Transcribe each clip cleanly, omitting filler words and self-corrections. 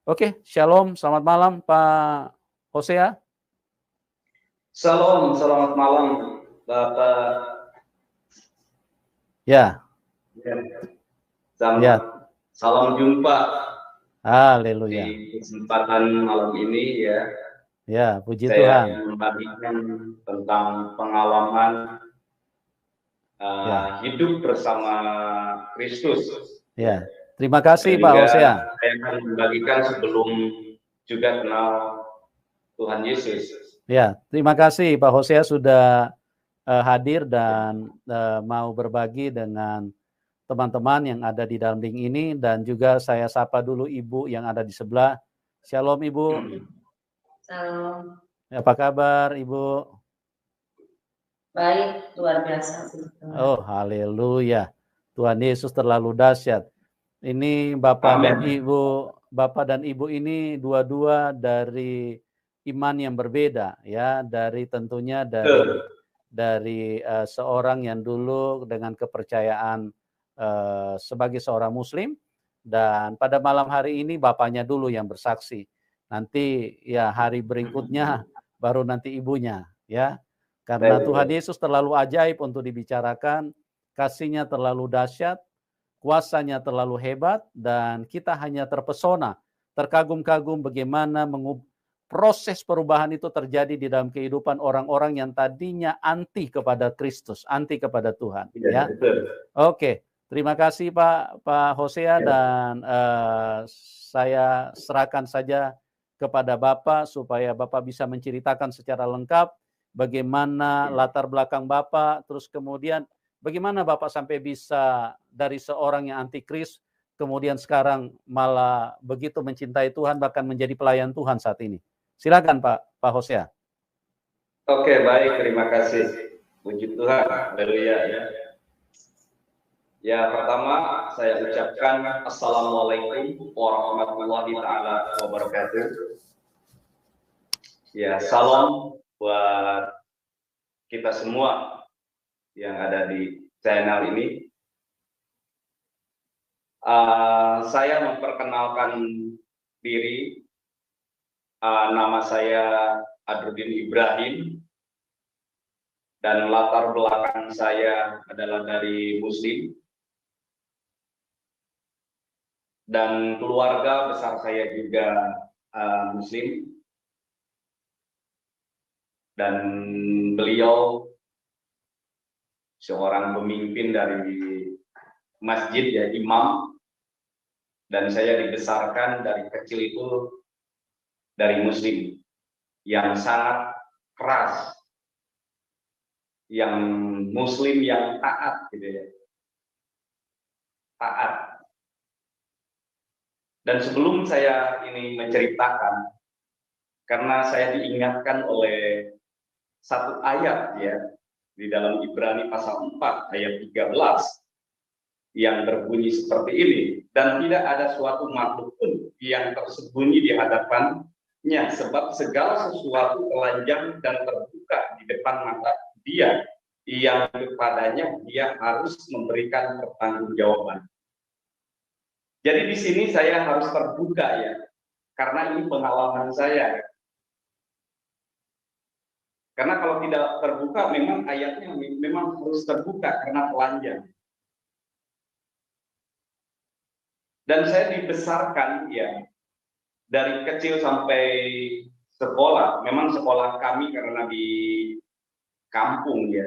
Oke, shalom, selamat malam Pak Hosea. Salam, selamat malam Bapak. Ya, Selamat, salam jumpa haleluya. di kesempatan malam ini ya. Ya, puji Saya Tuhan. membagikan tentang pengalaman hidup bersama Kristus. Ya, terima kasih Dan Pak juga Hosea. saya akan membagikan sebelum juga kenal Tuhan Yesus. Ya, terima kasih Pak Hosea sudah hadir dan mau berbagi dengan teman-teman yang ada di dalam link ini, dan juga saya sapa dulu Ibu yang ada di sebelah. Shalom Ibu. Salam. Apa kabar Ibu? Baik, luar biasa. Oh, haleluya. Tuhan Yesus terlalu dahsyat. Ini Bapak dan Ibu, Bapak dan Ibu ini dua-dua dari iman yang berbeda ya, dari tentunya dari seorang yang dulu dengan kepercayaan sebagai seorang muslim, dan pada malam hari ini bapaknya dulu yang bersaksi. Nanti ya hari berikutnya baru nanti ibunya ya. Karena Tuhan Yesus terlalu ajaib untuk dibicarakan, kasih-Nya terlalu dahsyat, kuasanya terlalu hebat, dan kita hanya terpesona, terkagum-kagum bagaimana proses perubahan itu terjadi di dalam kehidupan orang-orang yang tadinya anti kepada Kristus, anti kepada Tuhan. Ya, oke. Terima kasih Pak Hosea, dan saya serahkan saja kepada Bapak supaya Bapak bisa menceritakan secara lengkap bagaimana latar belakang Bapak, terus kemudian bagaimana Bapak sampai bisa dari seorang yang antikris, kemudian sekarang malah begitu mencintai Tuhan, bahkan menjadi pelayan Tuhan saat ini. Silakan Pak Hosea. Oke, baik, terima kasih. Puji Tuhan, haleluya ya. Ya, pertama saya ucapkan Assalamualaikum warahmatullahi taala wabarakatuh. Ya, salam buat kita semua yang ada di channel ini. Saya memperkenalkan diri. Nama saya Adrudin Ibrahim, dan latar belakang saya adalah dari Muslim, dan keluarga besar saya juga Muslim, dan beliau seorang pemimpin dari masjid ya, imam, dan saya dibesarkan dari kecil itu dari Muslim yang sangat keras, yang Muslim yang taat gitu ya, taat. Dan sebelum saya ini menceritakan, karena saya diingatkan oleh satu ayat ya di dalam Ibrani pasal 4 ayat 13 yang berbunyi seperti ini, dan tidak ada suatu makhluk pun yang tersembunyi di hadapannya, sebab segala sesuatu telanjang dan terbuka di depan mata Dia yang kepadanya Dia harus memberikan pertanggungjawaban. Jadi di sini saya harus terbuka ya, karena ini pengalaman saya. Karena kalau tidak terbuka, memang ayatnya memang harus terbuka karena telanjang. Dan saya dibesarkan ya dari kecil sampai sekolah. Memang sekolah kami karena di kampung ya.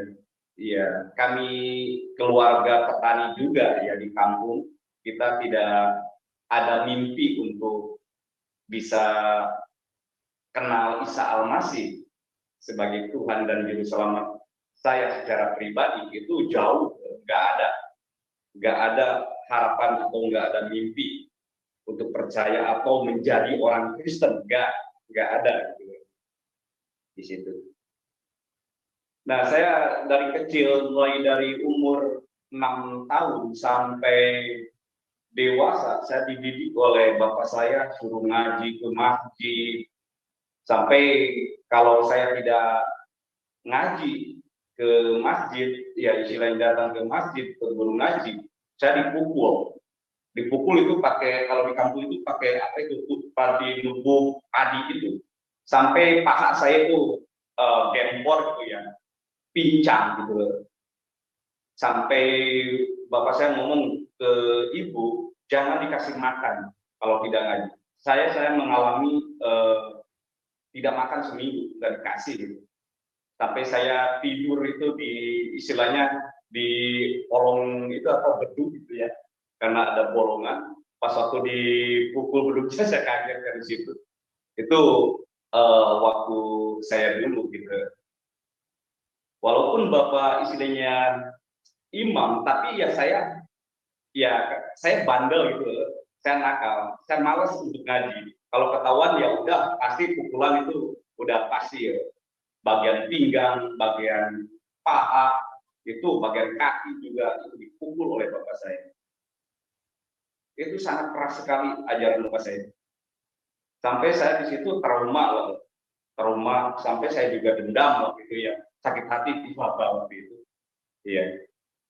Ya, kami keluarga petani juga ya di kampung. Kita tidak ada mimpi untuk bisa kenal Isa Al-Masih sebagai Tuhan dan Juru Selamat saya secara pribadi, itu jauh, nggak ada harapan atau nggak ada mimpi untuk percaya atau menjadi orang Kristen, nggak ada gitu di situ. Nah, saya dari kecil, mulai dari umur 6 tahun sampai dewasa, saya dididik oleh bapak saya, suruh ngaji ke masjid, sampai kalau saya tidak ngaji ke masjid, ya istilahnya datang ke masjid ke guru ngaji, saya dipukul. Dipukul itu pakai, kalau di kampung itu pakai apa itu, padi lubuk padi itu, sampai paha saya itu gempor gitu ya, pincang gitu. Sampai bapak saya ngomong ke ibu, jangan dikasih makan kalau tidak ngaji. Saya mengalami tidak makan seminggu, nggak dikasih gitu. Sampai saya tidur itu di istilahnya di kolong itu apa beduk gitu ya, karena ada bolongan. Pas waktu dipukul beduknya saya kaget dari situ. Itu waktu saya dulu gitu. Walaupun bapak istilahnya imam, tapi ya saya bandel gitu, saya nakal, saya malas untuk ngaji. Kalau ketahuan ya udah pasti pukulan itu udah pasti ya. Bagian pinggang, bagian paha, itu bagian kaki juga itu dipukul oleh bapak saya. Itu sangat keras sekali ajaran bapak saya. Sampai saya di situ trauma sampai saya juga dendam waktu itu ya, sakit hati di bapak waktu itu. Iya.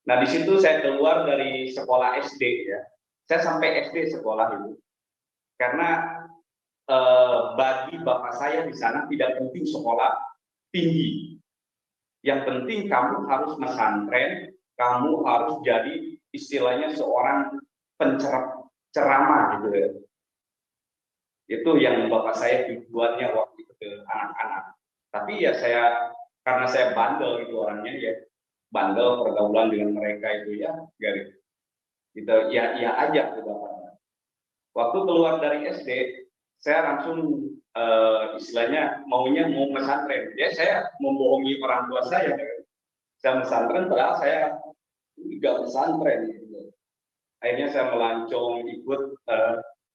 Nah di situ saya keluar dari sekolah SD ya. Saya sampai SD sekolah itu karena bagi bapak saya di sana tidak penting sekolah tinggi. Yang penting kamu harus pesantren, kamu harus jadi istilahnya seorang penceramah gitu ya. Itu yang bapak saya tujuannya waktu itu ke anak-anak. Tapi ya karena saya bandel gitu orangnya ya, bandel pergaulan dengan mereka itu ya, gitu ya aja gitu bapaknya. Waktu keluar dari SD, saya langsung istilahnya mau pesantren. Ya saya membohongi orang tua saya. Saya pesantren padahal saya juga pesantren. Gitu. Akhirnya saya melancong ikut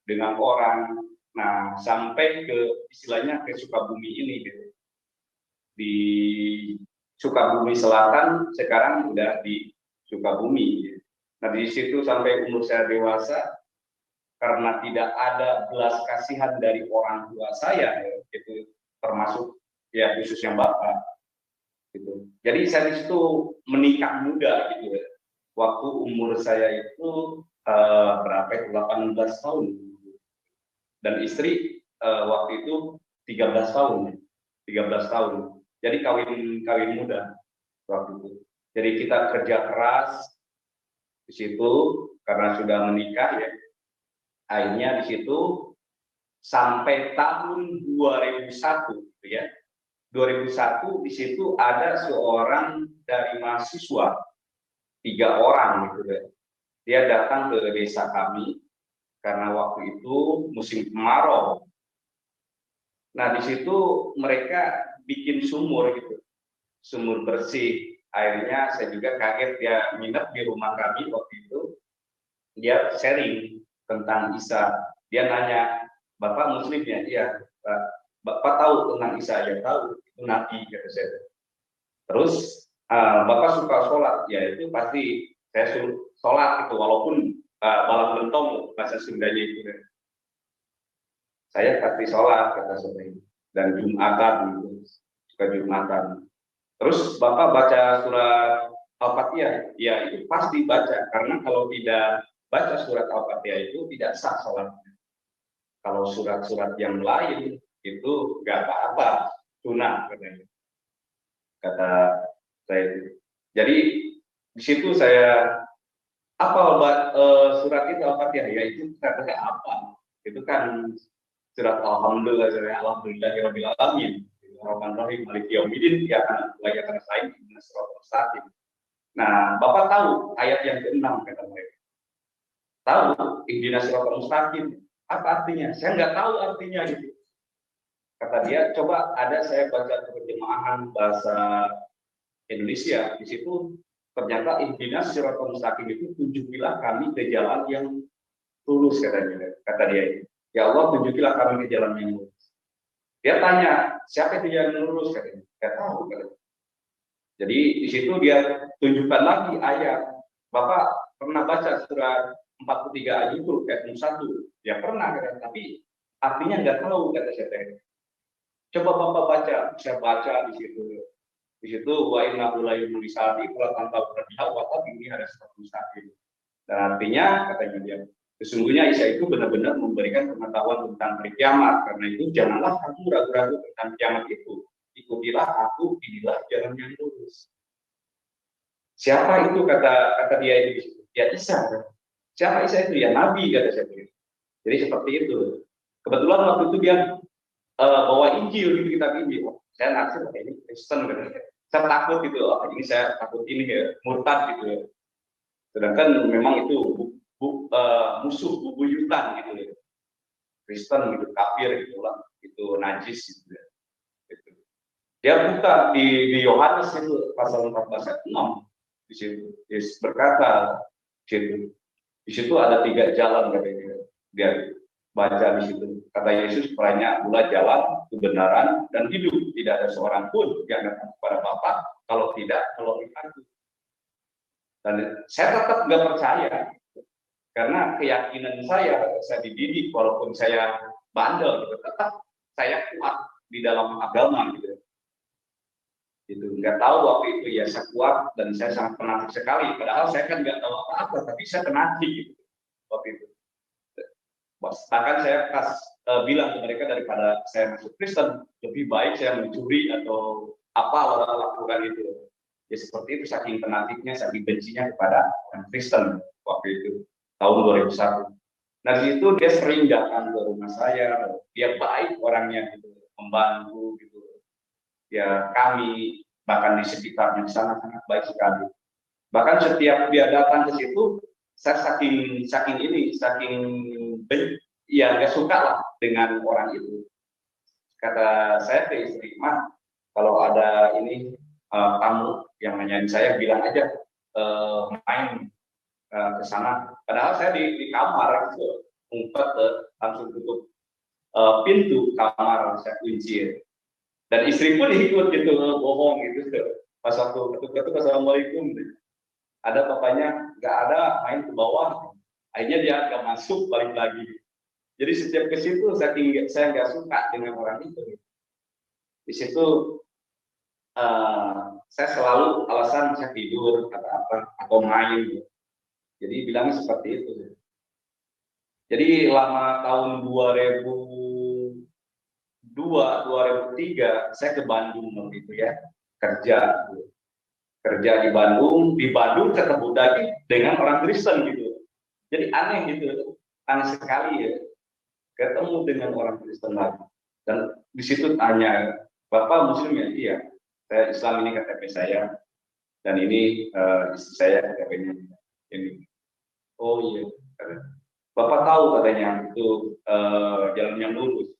dengan orang. Nah sampai ke istilahnya ke Sukabumi ini gitu. Di Sukabumi Selatan sekarang udah di Sukabumi. Gitu. Nah di situ sampai umur saya dewasa, karena tidak ada belas kasihan dari orang tua saya, ya, itu termasuk ya khususnya bapak, gitu. Jadi saya di situ menikah muda, gitu. Waktu umur saya itu berapa itu 18 tahun, dan istri waktu itu 13 tahun, 13 tahun. Jadi kawin muda waktu itu. Jadi kita kerja keras di situ karena sudah menikah ya. Akhirnya di situ sampai tahun 2001 gitu ya. 2001 di situ ada seorang dari mahasiswa 3 orang gitu ya. Dia datang ke desa kami karena waktu itu musim kemarau. Nah, di situ mereka bikin sumur gitu. Sumur bersih. Akhirnya saya juga kaget, dia nginep di rumah kami waktu itu. Dia sharing tentang Isa. Dia nanya, Bapak Muslim ya? Iya, Bapak tahu tentang Isa? Ya tahu, itu Nabi, kata saya. Terus, Bapak suka sholat? Ya itu pasti saya suruh sholat, itu walaupun balang bentong bahasa Sundanya itu. Saya pasti sholat, kata saya. Dan Jumatan, gitu. Suka Jumatan. Terus Bapak baca surat Al-Fatihah? Ya itu pasti baca, karena kalau tidak baca surat Al-Fatihah itu tidak sah sholatnya. Kalau surat-surat yang lain itu nggak apa-apa, sunnah katanya. Kata saya. Jadi di situ saya surat itu Al-Fatihah, ya itu katanya apa? Itu kan surat Alhamdulillahirabbil alamin. Rahmanir Rahim Maliki Yaumiddin ya layak tersaing dengan surat Al-Fatihah. Nah, Bapak tahu ayat yang ke-6 kata mereka. Tahu ihdinas siratal mustaqim apa artinya? Saya nggak tahu artinya itu. Kata dia, coba ada saya baca terjemahan bahasa Indonesia, di situ ternyata ihdinas siratal mustaqim itu tunjukilah kami ke jalan yang lurus katanya. Kata dia, ya Allah tunjukilah kami ke jalan yang lurus. Dia tanya, siapa itu yang lurus katanya? Nggak tahu katanya. Jadi di situ dia tunjukkan lagi ayat. Bapak pernah baca surat 43 ayat itu ayat 1? Ya pernah katanya, tapi artinya nggak tahu kata saya. Coba Bapak baca, saya baca di situ. Di situ wa innahu la yunisati kalau tanpa berdiha wa ini ada surat mustaqim. Dan artinya katanya dia, Sesungguhnya Isa itu benar-benar memberikan pengetahuan tentang hari kiamat. Karena itu janganlah kamu ragu-ragu tentang kiamat itu. Ikutilah aku, inilah jalan yang lurus. Siapa itu kata dia itu? Ya Isa. Siapa Isa itu? Ya Nabi kata saya. Jadi seperti itu. Kebetulan waktu itu dia bawa Injil gitu, kitab Injil. Saya naksir ini Kristen kan. Saya takut gitu. Ini saya takut ini ya, murtad gitu ya. Sedangkan memang itu musuh bubuyutan gitu ya. Kristen gitu, kafir gitu lah, itu najis gitu ya. Gitu. Dia buka di Yohanes itu pasal 14 ayat 6 di situ. Yesus berkata di situ ada 3 jalan katanya. Dia baca di situ. Kata Yesus, "Peranya pula jalan, kebenaran, dan hidup. Tidak ada seorang pun yang datang kepada Bapa kalau tidak melalui aku." Dan saya tetap nggak percaya. Karena keyakinan saya dididik walaupun saya bandel gitu, tetap saya kuat di dalam agama gitu. Itu nggak tahu waktu itu ya saya kuat dan saya sangat fanatik sekali. Padahal saya kan nggak tahu apa-apa, tapi saya fanatik gitu waktu itu. Bahkan saya bilang ke mereka daripada saya masuk Kristen, lebih baik saya mencuri atau apa lakukan itu. Ya seperti itu, saking fanatiknya, saking bencinya kepada orang Kristen waktu itu. Tahun 2001. Nah di situ dia sering datang ke rumah saya, dia baik orangnya gitu, membantu gitu. Ya kami bahkan di sekitarnya sangat baik sekali. Bahkan setiap dia datang ke situ, saya saking ya nggak suka lah dengan orang itu. Kata saya ke istri, "Mah, kalau ada ini tamu yang nanyain saya, bilang aja main ke sana." Padahal saya di kamar itu ngumpet, langsung tutup pintu kamar, saya kunci. Dan istri pun ikut gitu, bohong gitu. Pas waktu ketuk-ketuk, "Assalamualaikum." Ada bapaknya, nggak ada, main ke bawah. Akhirnya dia nggak masuk, balik lagi. Jadi setiap ke situ saya nggak suka dengan orang itu. Di situ saya selalu alasan saya tidur atau main. Gitu. Jadi bilangnya seperti itu. Jadi lama tahun 2002, 2003 saya ke Bandung waktu itu ya, kerja di Bandung ketemu lagi dengan orang Kristen gitu. Jadi aneh gitu, aneh sekali ya, ketemu dengan orang Kristen lagi. Dan di situ tanya, "Bapak Muslim ya?" "Iya, saya Islam, ini KTP saya, dan ini istri saya KTP-nya ini." "Oh iya, Bapak tahu," katanya, "itu jalan yang lurus."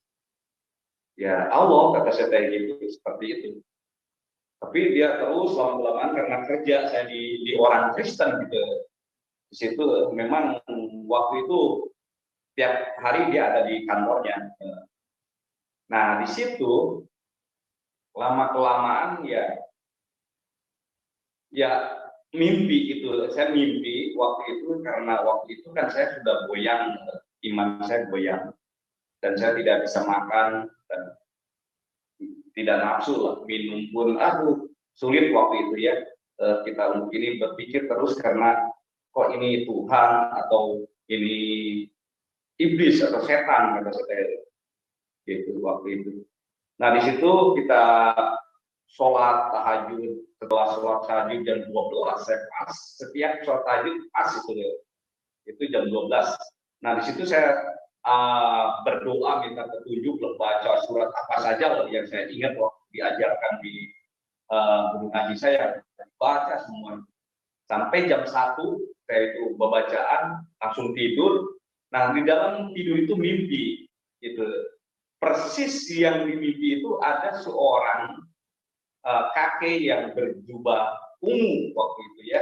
"Ya Allah," kata saya kayak gitu, seperti itu. Tapi dia terus lama-lamaan karena kerja saya di orang Kristen gitu. Di situ memang waktu itu tiap hari dia ada di kantornya. Nah di situ lama-kelamaan ya mimpi itu, saya mimpi waktu itu, karena waktu itu kan saya sudah goyang, iman saya goyang, dan saya tidak bisa makan dan tidak nafsu lah, minum pun sulit waktu itu ya. Kita ini berpikir terus karena kok ini Tuhan atau ini iblis atau setan, kata saya gitu waktu itu. Nah di situ kita sholat tahajud, setelah sholat tahajud jam 12 saya pas, setiap sholat tahajud pas itu jam 12. Nah di situ saya berdoa minta petunjuk, baca surat apa saja yang saya ingat waktu diajarkan di guru ngaji saya, baca semua sampai jam 1 saya itu bacaan, langsung tidur. Nah di dalam tidur itu mimpi gitu, persis yang di mimpi itu ada seorang kakek yang berjubah ungu waktu itu ya.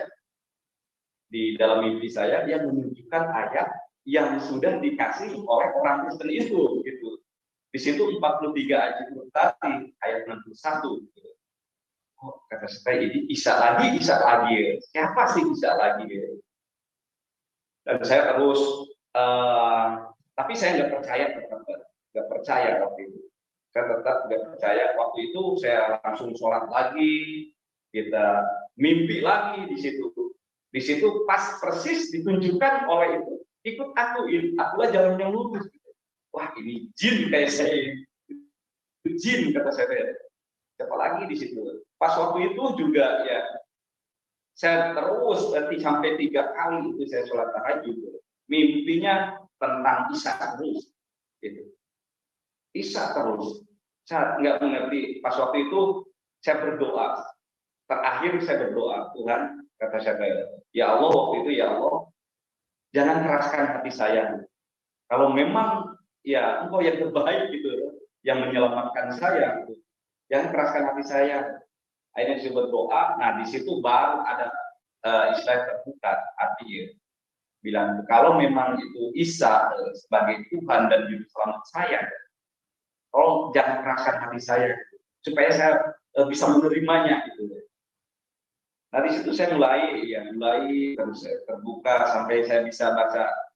Di dalam mimpi saya dia menunjukkan ayat yang sudah dikasih oleh orang Kristen itu gitu. Di situ 43 ayat itu tadi, ayat 61 gitu. Oh, kata saya, ini Isa lagi. Siapa sih Isa lagi? Dan saya terus tapi saya nggak percaya waktu itu. Saya tetap nggak percaya. Waktu itu saya langsung sholat lagi, kita mimpi lagi di situ. Di situ pas persis ditunjukkan oleh itu ikut akulah jalan yang lurus. Wah, ini jin kayak saya. Jin kata saya. Siapa lagi di situ? Pas waktu itu juga ya, saya terus berarti sampai 3 kali itu saya sholat tahajud. Mimpinya tentang Isa terus. Gitu. Isa terus. Saya nggak mengerti. Pas waktu itu saya berdoa. Terakhir saya berdoa, Tuhan, kata saya, ya Allah, waktu itu, ya Allah, jangan keraskan hati saya. Kalau memang ya Engkau yang terbaik gitu, yang menyelamatkan saya, gitu. Jangan keraskan hati saya. Akhirnya saya berdoa. Nah, di situ baru ada istilah terbuka, artinya bilang kalau memang itu Isa sebagai Tuhan dan juru selamat saya, tolong jangan keraskan hati saya, supaya saya bisa menerimanya gitu. Nah, di situ saya mulai terus terbuka sampai saya bisa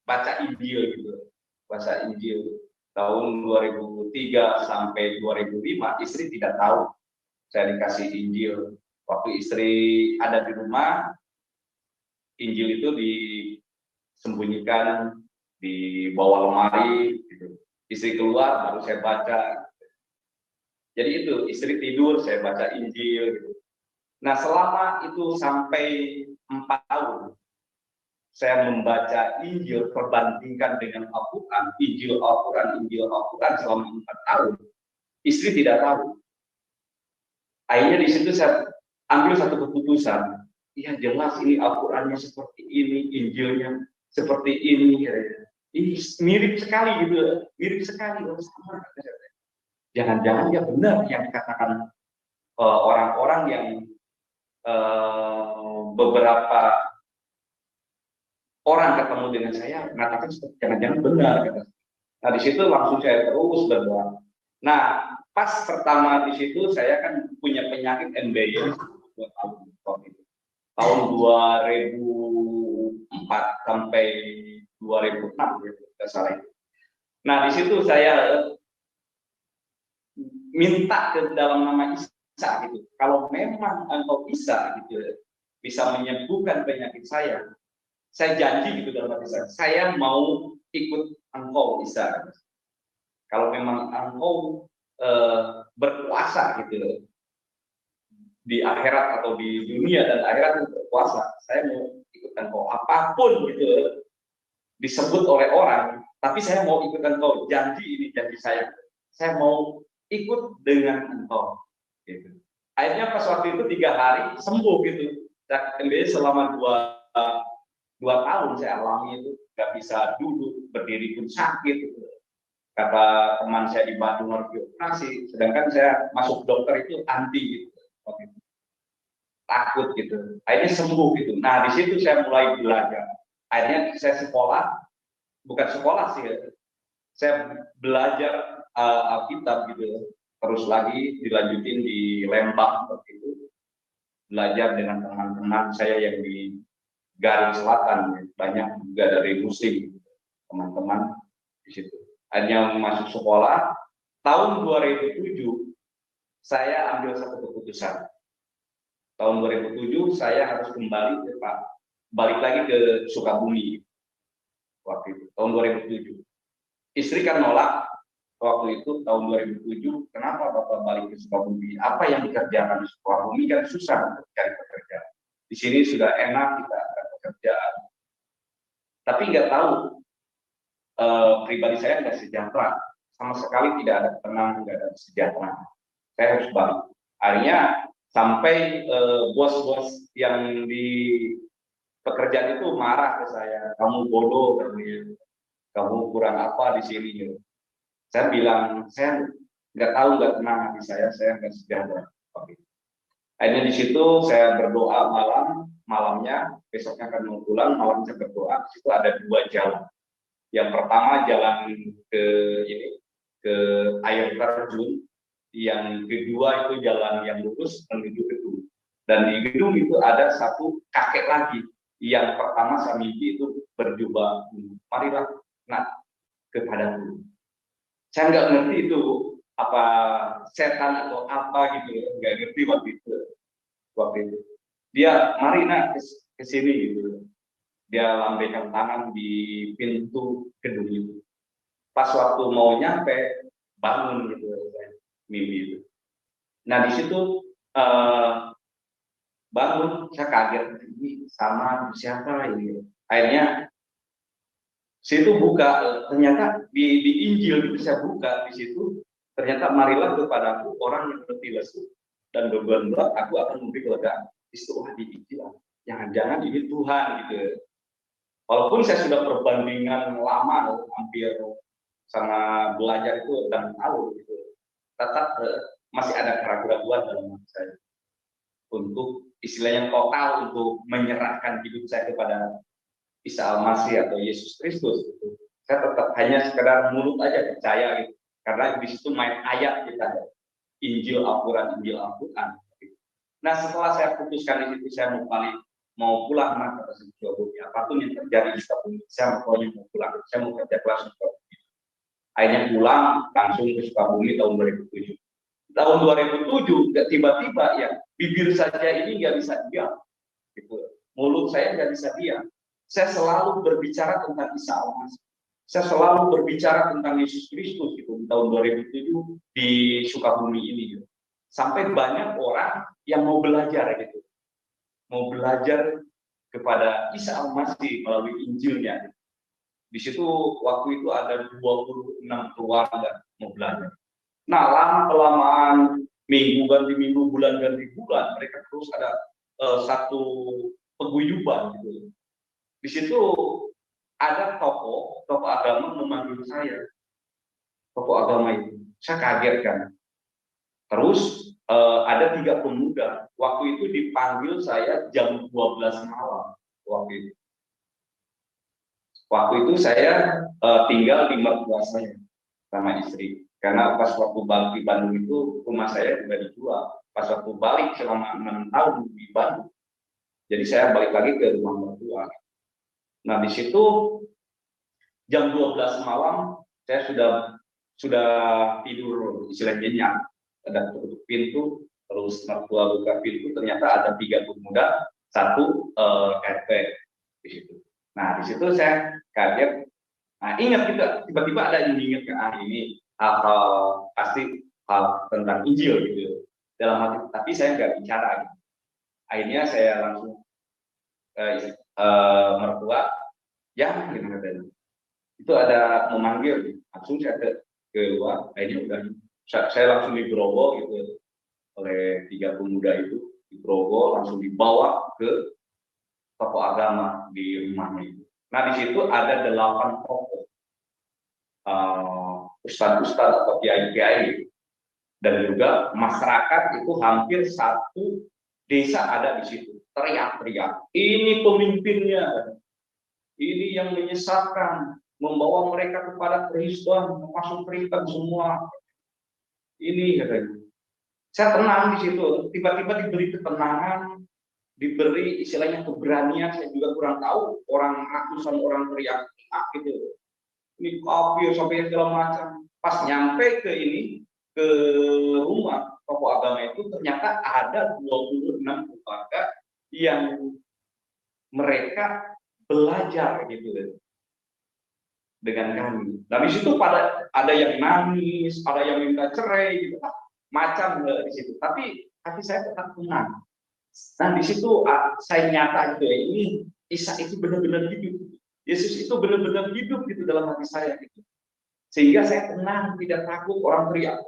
baca Injil gitu. Baca Injil tahun 2003 sampai 2005 istri tidak tahu saya dikasih Injil. Waktu istri ada di rumah, Injil itu disembunyikan di bawah lemari gitu. Istri keluar baru saya baca. Jadi itu istri tidur saya baca Injil gitu. Nah, selama itu sampai 4 tahun, saya membaca Injil, perbandingkan dengan Al-Quran, Injil Al-Quran selama 4 tahun. Istri tidak tahu. Akhirnya di situ saya ambil satu keputusan. Iya jelas ini Al-Qurannya seperti ini, Injilnya seperti ini. Ini mirip sekali gitu, mirip sekali. Jangan-jangan ya benar yang dikatakan orang-orang yang beberapa orang ketemu dengan saya mengatakan jangan-jangan benar gitu. Nah, di situ langsung saya terus berdoa. Nah, pas pertama di situ saya kan punya penyakit MBY tahun 2004 sampai 2006 gitu, salah. Nah, di situ saya minta ke dalam nama Isa gitu. Kalau memang Engkau Isa gitu bisa menyembuhkan penyakit saya janji gitu dalam hati saya mau ikut Engkau Isa. Kalau memang Engkau berkuasa gitu di akhirat atau di dunia dan akhirat berkuasa, saya mau ikut Engkau apapun gitu disebut oleh orang, tapi saya mau ikut Engkau. Janji ini janji saya mau ikut dengan Engkau. Gitu. Akhirnya pas waktu itu 3 hari sembuh gitu. MBY selama 2 tahun saya alami itu, nggak bisa duduk, berdiri pun sakit. Gitu. Kata teman saya di Bandung harus dioperasi, sedangkan saya masuk dokter itu anti gitu, takut gitu. Akhirnya sembuh gitu. Nah, di situ saya mulai belajar. Akhirnya saya bukan sekolah sih, saya belajar Alkitab gitu. Terus lagi dilanjutin di Lembang waktu itu, belajar dengan teman-teman saya yang di Garut Selatan, banyak juga dari Muslim teman-teman di situ. Hanya masuk sekolah tahun 2007 saya ambil satu keputusan. Tahun 2007 saya harus balik lagi ke Sukabumi waktu itu tahun 2007. Istri kan nolak. Waktu itu tahun 2007, kenapa Bapak balik ke Sukabumi? Apa yang dikerjakan di Sukabumi kan susah untuk cari pekerjaan. Di sini sudah enak kita ada pekerjaan. Tapi nggak tahu, pribadi saya nggak sejahtera. Sama sekali tidak ada tenang, nggak ada sejahtera. Saya harus balik. Akhirnya sampai bos-bos yang di pekerjaan itu marah ke saya. Kamu bodoh, kamu kurang apa di sini. Gitu. Saya bilang, saya nggak tahu, nggak tenang hati saya nggak sejahtera. Akhirnya di situ saya berdoa malamnya, besoknya akan mau pulang, malam saya berdoa. Di situ ada 2 jalan. Yang pertama jalan ke air terjun, yang kedua itu jalan yang lurus menuju gedung. Dan di gedung itu ada satu kakek lagi. Yang pertama saya mimpi itu berjubah, marilah nak kepadaku. Saya nggak ngerti itu apa setan atau apa gitu, nggak ngerti waktu itu. Dia mari nak ke sini gitu. dia lambaikan tangan di pintu gedung itu. Pas waktu mau nyampe, bangun gitu, mimpi itu. Nah di situ bangun, saya kaget, ini sama siapa ini? Akhirnya situ buka, ternyata di Injil itu saya buka di situ, ternyata marilah kepadaku orang yang letih lesu dan beban berat, aku akan memberi kelegaan. Itu di Injil, jangan-jangan ini Tuhan gitu. Walaupun saya sudah perbandingan lama, hampir sama belajar itu dan tahu gitu, tetap masih ada keraguan dalam hati saya untuk istilahnya total untuk menyerahkan hidup saya kepada Isa Al-Masih atau Yesus Kristus. Gitu. Saya tetap hanya sekedar mulut aja percaya gitu, karena di situ main ayat kita, Injil Al-Quran, Injil Al-Quran. Nah setelah saya putuskan di situ, saya mau pulang, kata Sukabumi, apapun yang terjadi di Sukabumi, saya pokoknya mau pulang, saya mau kerja kelas Sukabumi. Akhirnya pulang langsung ke Sukabumi tahun 2007. Tahun 2007 tiba-tiba ya bibir saja ini nggak bisa diam, gitu. Mulut saya nggak bisa diam. Saya selalu berbicara tentang Isa Al-Masih. Saya selalu berbicara tentang Yesus Kristus gitu di tahun 2007 di Sukabumi ini. Gitu. Sampai banyak orang yang mau belajar gitu. Mau belajar kepada Isa Al-Masih melalui Injilnya. Di situ waktu itu ada 26 keluarga mau belajar. Nah, lama-kelamaan, minggu ganti minggu, bulan ganti bulan, mereka terus ada satu paguyuban gitu. Di situ ada tokoh agama memanggil saya. Tokoh agama itu. Saya kaget kan. Terus ada 3 pemuda. Waktu itu dipanggil saya jam 12 malam. Waktu itu saya tinggal di mertua saya sama istri. Karena pas waktu balik di Bandung itu rumah saya juga dijual. Pas waktu balik selama 6 tahun di Bandung. Jadi saya balik lagi ke rumah mertua. Nah di situ jam 12 malam saya sudah tidur istilahnya nyenyak. Ada tutup pintu, terus mertua buka pintu, ternyata ada 3 pemuda, 1 RT di situ. Nah, di situ saya kaget. Nah, ingat kita tiba-tiba ada yang ingat ke ini hal pasti hal tentang Injil gitu dalam hati. Tapi saya nggak bicara. Gitu. Akhirnya saya langsung mertua, ya gitu katanya. Itu ada memanggil, langsung saya ke luar. Akhirnya udah saya langsung digerobol gitu oleh 3 pemuda itu, digerobol langsung dibawa ke tokoh agama di rumahnya itu. Nah di situ ada 8 tokoh ustadz-ustadz atau kiai-kiai dan juga masyarakat itu hampir 1 desa ada di situ, teriak-teriak. Ini pemimpinnya, ini yang menyesatkan, membawa mereka kepada Kristen, masuk Kristen semua. Ini katanya. Saya tenang di situ, tiba-tiba diberi ketenangan. Diberi istilahnya keberanian, saya juga kurang tahu orang ratusan orang teriak gitu, ini kafir sampai segala macam. Pas nyampe ke rumah tokoh agama itu ternyata ada 26 keluarga yang mereka belajar gitu dengan kami. Nah di situ ada yang nangis, ada yang minta cerai gitu, macam di situ. Tapi hati saya tetap tenang. Nah di situ saya nyata gitu ya, ini Isa itu benar-benar hidup, Yesus itu benar-benar hidup gitu dalam hati saya gitu. Sehingga saya tenang, tidak takut orang teriak,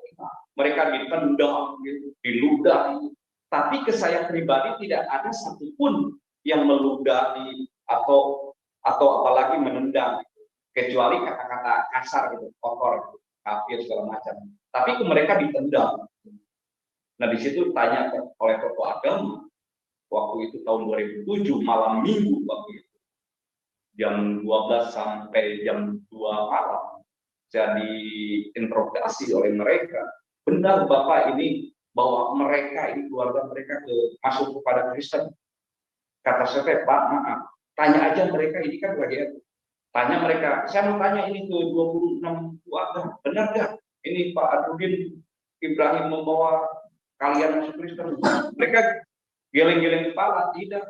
mereka ditendang, gitu, diludahi. Tapi ke saya pribadi tidak ada satupun yang meludahi atau apalagi menendang, kecuali kata-kata kasar gitu, kotor, kafir segala macam. Tapi ke mereka ditendang. Nah di situ tanya oleh tokoh agama. Waktu itu tahun 2007 malam minggu waktu itu jam 12 sampai jam 2 malam saya diinterogasi oleh mereka, benar Bapak ini bahwa mereka ini keluarga mereka masuk kepada Kristen? Kata saya, Pak maaf, tanya aja mereka ini kan bagian, tanya mereka, saya mau tanya ini ke 26 keluarga, benar gak ini Pak Adudin Ibrahim membawa kalian masuk Kristen? Mereka geleng-geleng kepala, tidak.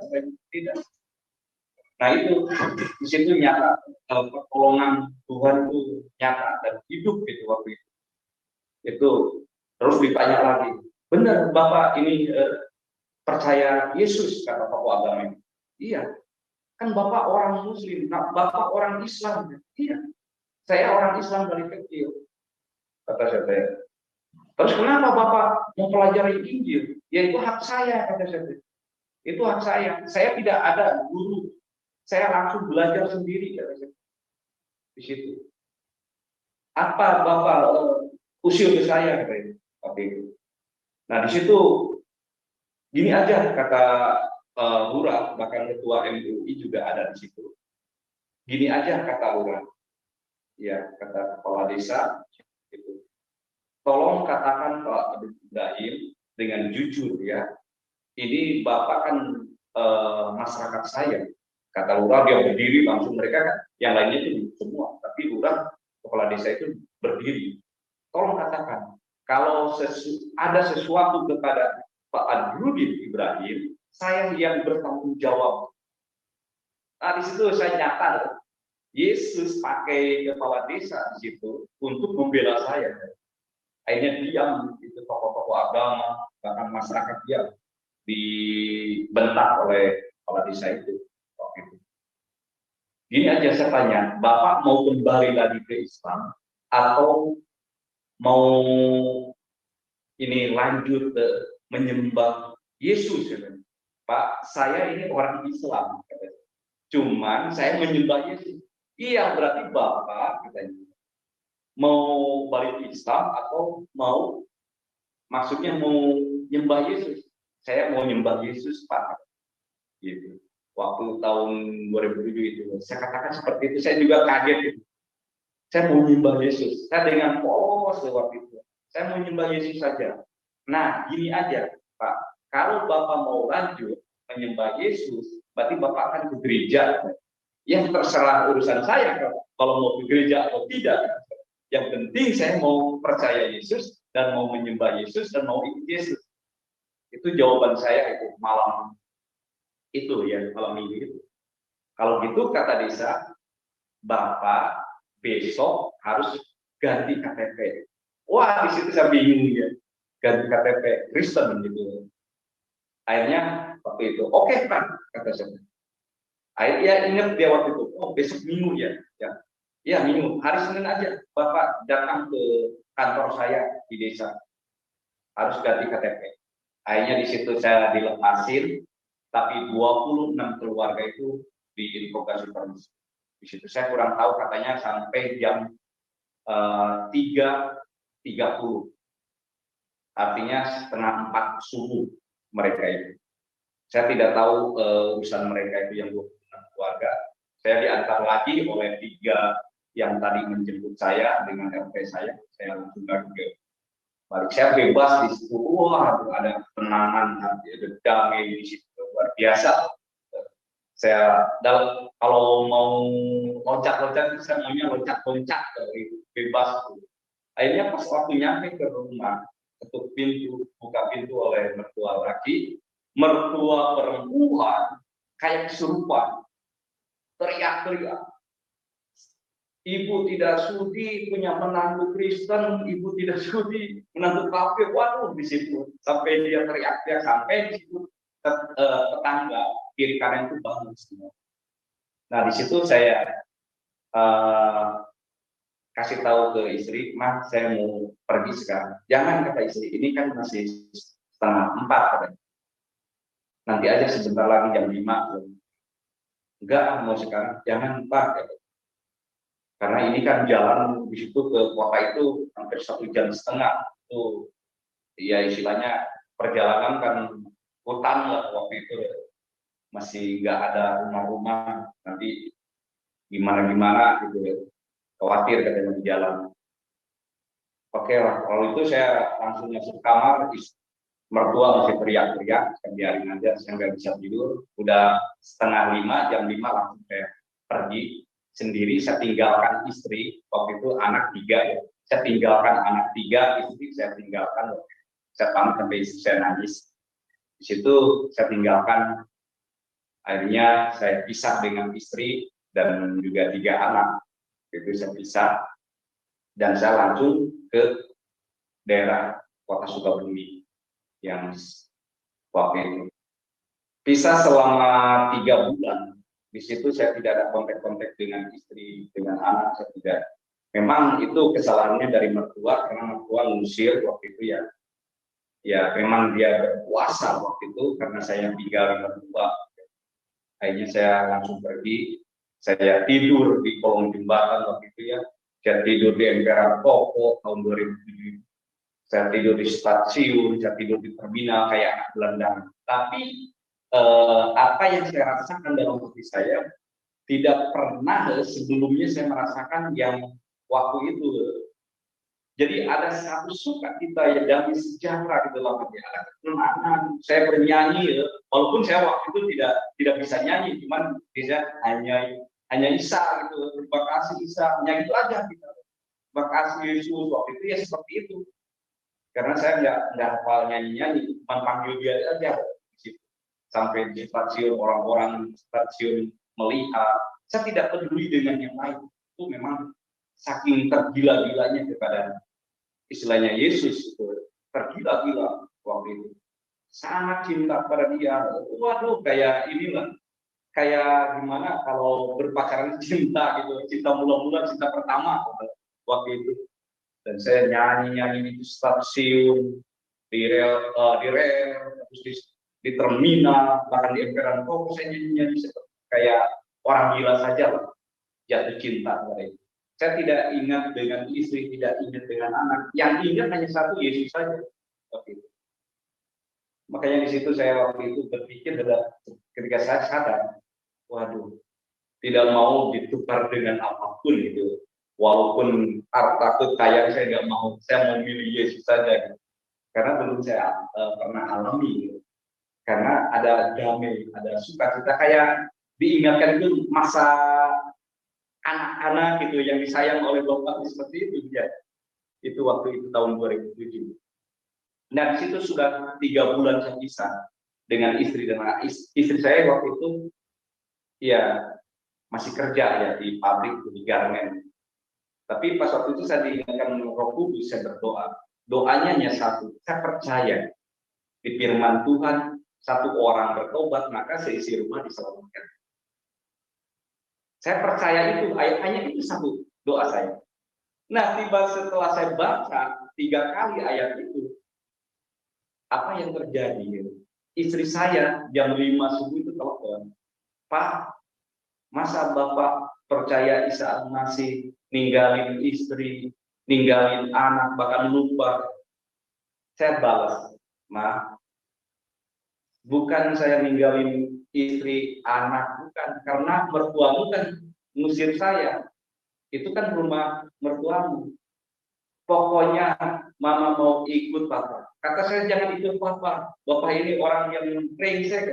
Nah itu di situ nyata pertolongan Tuhan itu nyata dan hidup gitu waktu itu. Itu terus ditanya lagi, benar Bapak ini percaya Yesus, kata tokoh agama ini. Iya, kan Bapak orang Muslim, Bapak orang Islam. Iya, saya orang Islam dari kecil, kata saya. Terus kenapa Bapak mempelajari Injil? Ya itu hak saya, kata saya. Itu hak saya. Saya tidak ada guru. Saya langsung belajar sendiri, kata saya. Di situ. Apa Bapak usil ke saya, kata itu. Nah di situ gini aja, kata Lurah, bahkan ketua MUI juga ada di situ. Gini aja kata Lurah, ya kata kepala desa, gitu. Tolong katakan Pak Ibrahim dengan jujur ya. Ini Bapak kan masyarakat saya. Kata Lurah dia berdiri langsung, mereka kan yang lainnya itu semua, tapi Lurah kepala desa itu berdiri. Tolong katakan kalau ada sesuatu kepada Pak Adrudin Ibrahim, saya yang bertanggung jawab. Nah di situ saya nyata, Yesus pakai kepala desa di situ untuk membela saya. Akhirnya diam itu tokoh-tokoh agama, bahkan masyarakat diam, dibentak oleh kepala desa itu. Gini aja saya tanya, Bapak mau kembali lagi ke Islam atau mau ini lanjut menyembah Yesus? Pak, saya ini orang Islam, cuman saya menyembah Yesus. Iya, berarti Bapak katanya mau balik Islam atau mau maksudnya mau nyembah Yesus? Saya mau nyembah Yesus, Pak. Gitu. Waktu tahun 2007 itu, saya katakan seperti itu, saya juga kaget. Gitu. Saya mau nyembah Yesus. Saya dengan polos waktu itu. Saya mau nyembah Yesus saja. Nah, gini aja, Pak. Kalau Bapak mau lanjut menyembah Yesus, berarti Bapak akan ke gereja. Ya terserah urusan saya kalau mau ke gereja atau tidak. Yang penting saya mau percaya Yesus dan mau menyembah Yesus dan mau ikut Yesus. Itu jawaban saya itu malam itu ya, malam minggu itu. Kalau gitu kata desa, Bapak besok harus ganti KTP. Wah, di situ saya bingung ya. Ganti KTP Kristen gitu. Akhirnya waktu itu, oke, Pak, kata saya. Akhirnya ingat dia waktu itu, oh besok minggu ya. Ya minggu, hari Senin aja Bapak datang ke kantor saya di desa, harus ganti KTP. Akhirnya di situ saya dilepasin, tapi 26 keluarga itu diinterogasi terus. Di situ saya kurang tahu, katanya sampai jam 3.30, artinya setengah 4 subuh mereka itu. Saya tidak tahu urusan mereka itu yang 26 keluarga. Saya diantar lagi oleh 3 yang tadi menjemput saya dengan RT saya langsung lagi ke balik. Saya bebas di situ. Wah, ada tenangan, ada damai di situ, luar biasa. Saya kalau mau loncat-loncat, saya maunya loncat-loncat bebas. Akhirnya pas waktu nyampe ke rumah, ketuk pintu, buka pintu oleh mertua laki, mertua perempuan kayak kesurupan, teriak-teriak. Ibu tidak sudi punya menantu Kristen, ibu tidak sudi menantu kafir. Waduh, di situ sampai dia teriak-teriak, sampai di situ tetangga kiri kanan itu bangun semua. Nah di situ saya kasih tahu ke istri, Mas, saya mau pergi sekarang. Jangan, kata istri, ini kan masih setengah 4 katanya. Nanti aja sebentar lagi jam 5. Enggak, mau sekarang. Jangan, Pak. Kata. Karena ini kan jalan di situ ke kota itu hampir 1,5 jam. Itu ya istilahnya perjalanan kan hutan lah waktu itu. Masih nggak ada rumah-rumah, nanti gimana gitu ya. Khawatir katanya di jalan. Oke lah, kalau itu saya langsung masuk kamar, mertua masih teriak-teriak, saya biarin aja, saya nggak bisa tidur. Udah setengah 5, jam 5 langsung saya pergi sendiri. Saya tinggalkan istri, waktu itu anak 3 ya. Saya tinggalkan anak 3, istri saya tinggalkan. Saya pamit sampai istri saya nangis. Di situ saya tinggalkan Akhirnya saya pisah dengan istri dan juga 3 anak. Itu saya pisah dan saya langsung ke daerah kota Sukabumi yang waktu itu. Pisah selama 3 bulan. Di situ saya tidak ada kontak-kontak dengan istri, dengan anak, saya tidak. Memang itu kesalahannya dari mertua, karena mertua ngusir waktu itu ya. Ya memang dia berkuasa waktu itu, karena saya tinggal di mertua. Akhirnya saya langsung pergi, saya tidur di kolong jembatan waktu itu ya. Saya tidur di emperan Toko tahun 2007. Saya tidur di stasiun, saya tidur di terminal kayak anak gelandang. Tapi apa yang saya rasakan dalam hati saya, tidak pernah sebelumnya saya merasakan yang waktu itu. Jadi ada satu sukacita yang damai sejahtera di dalam hati. Ada ketenangan. Saya bernyanyi, ya. Walaupun saya waktu itu tidak bisa nyanyi, cuman bisa hanya Isa gitu. Terima kasih Isa, hanya itu aja gitu. Terima kasih Yesus, waktu itu ya seperti itu. Karena saya nggak hafal nyanyi, cuma panggil dia aja. Sampai di stasiun, orang-orang stasiun melihat, saya tidak peduli dengan yang lain. Itu memang saking tergila-gilanya kepada istilahnya Yesus, itu tergila-gila waktu itu. Sangat cinta pada dia. Waduh, kayak inilah, kayak gimana kalau berpacaran cinta gitu, cinta mula-mula, cinta pertama waktu itu. Dan saya nyanyi di stasiun, di rel, terus di terminal, bahkan di emperan Toko, saya nyanyi kayak orang gila saja lah, jatuh cinta pada itu. Saya tidak ingat dengan istri, tidak ingat dengan anak. Yang ingat hanya satu, Yesus saja. Waktu itu. Makanya di situ saya waktu itu berpikir, ketika saya sadar, waduh, tidak mau ditukar dengan apapun itu. Walaupun harta kekayaan saya nggak mau, saya mau milih Yesus saja. Gitu. Karena belum saya pernah alami. Gitu. Karena ada damai, ada sukacita, kayak diingatkan itu masa anak-anak gitu yang disayang oleh Bapak seperti itu ya. Itu waktu itu tahun 2007. Nah, di situ sudah 3 bulan saya pisah dengan istri dan anak. Istri saya waktu itu ya masih kerja ya di pabrik, di garmen. Tapi pas waktu itu saya diingatkan Roh Kudus, saya berdoa. Doanya hanya satu, saya percaya di firman Tuhan, satu orang bertobat maka seisi rumah diselamatkan. Saya percaya itu, hanya itu satu doa saya. Nah, tiba setelah saya baca 3 kali ayat itu, apa yang terjadi? Istri saya jam 5 subuh itu telepon, Pak, masa Bapak percaya Isa Al-Masih, ninggalin istri, ninggalin anak, bahkan lupa? Saya balas, Ma, bukan saya ninggalin istri, anak, bukan. Karena mertuamu kan ngusir saya. Itu kan rumah mertuamu. Pokoknya Mama mau ikut Papa. Kata saya, jangan ikut Papa. Bapak ini orang yang brengsek.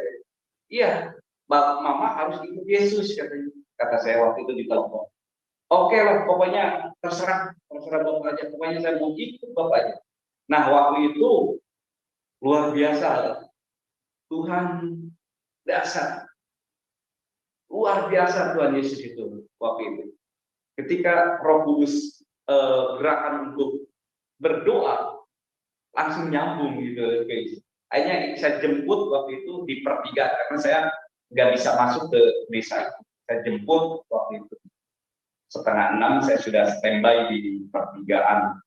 Iya, Mama harus ikut Yesus, katanya. Kata saya waktu itu di telepon. Oke lah, pokoknya terserah Bapak aja. Pokoknya saya mau ikut Bapak aja. Nah, waktu itu luar biasa. Tuhan dasar. Luar biasa Tuhan Yesus itu waktu itu. Ketika Roh Kudus gerakan untuk berdoa, langsung nyambung gitu guys. Akhirnya saya jemput waktu itu di pertigaan, karena saya nggak bisa masuk ke desa itu. Saya jemput waktu itu 5:30 saya sudah standby di pertigaan.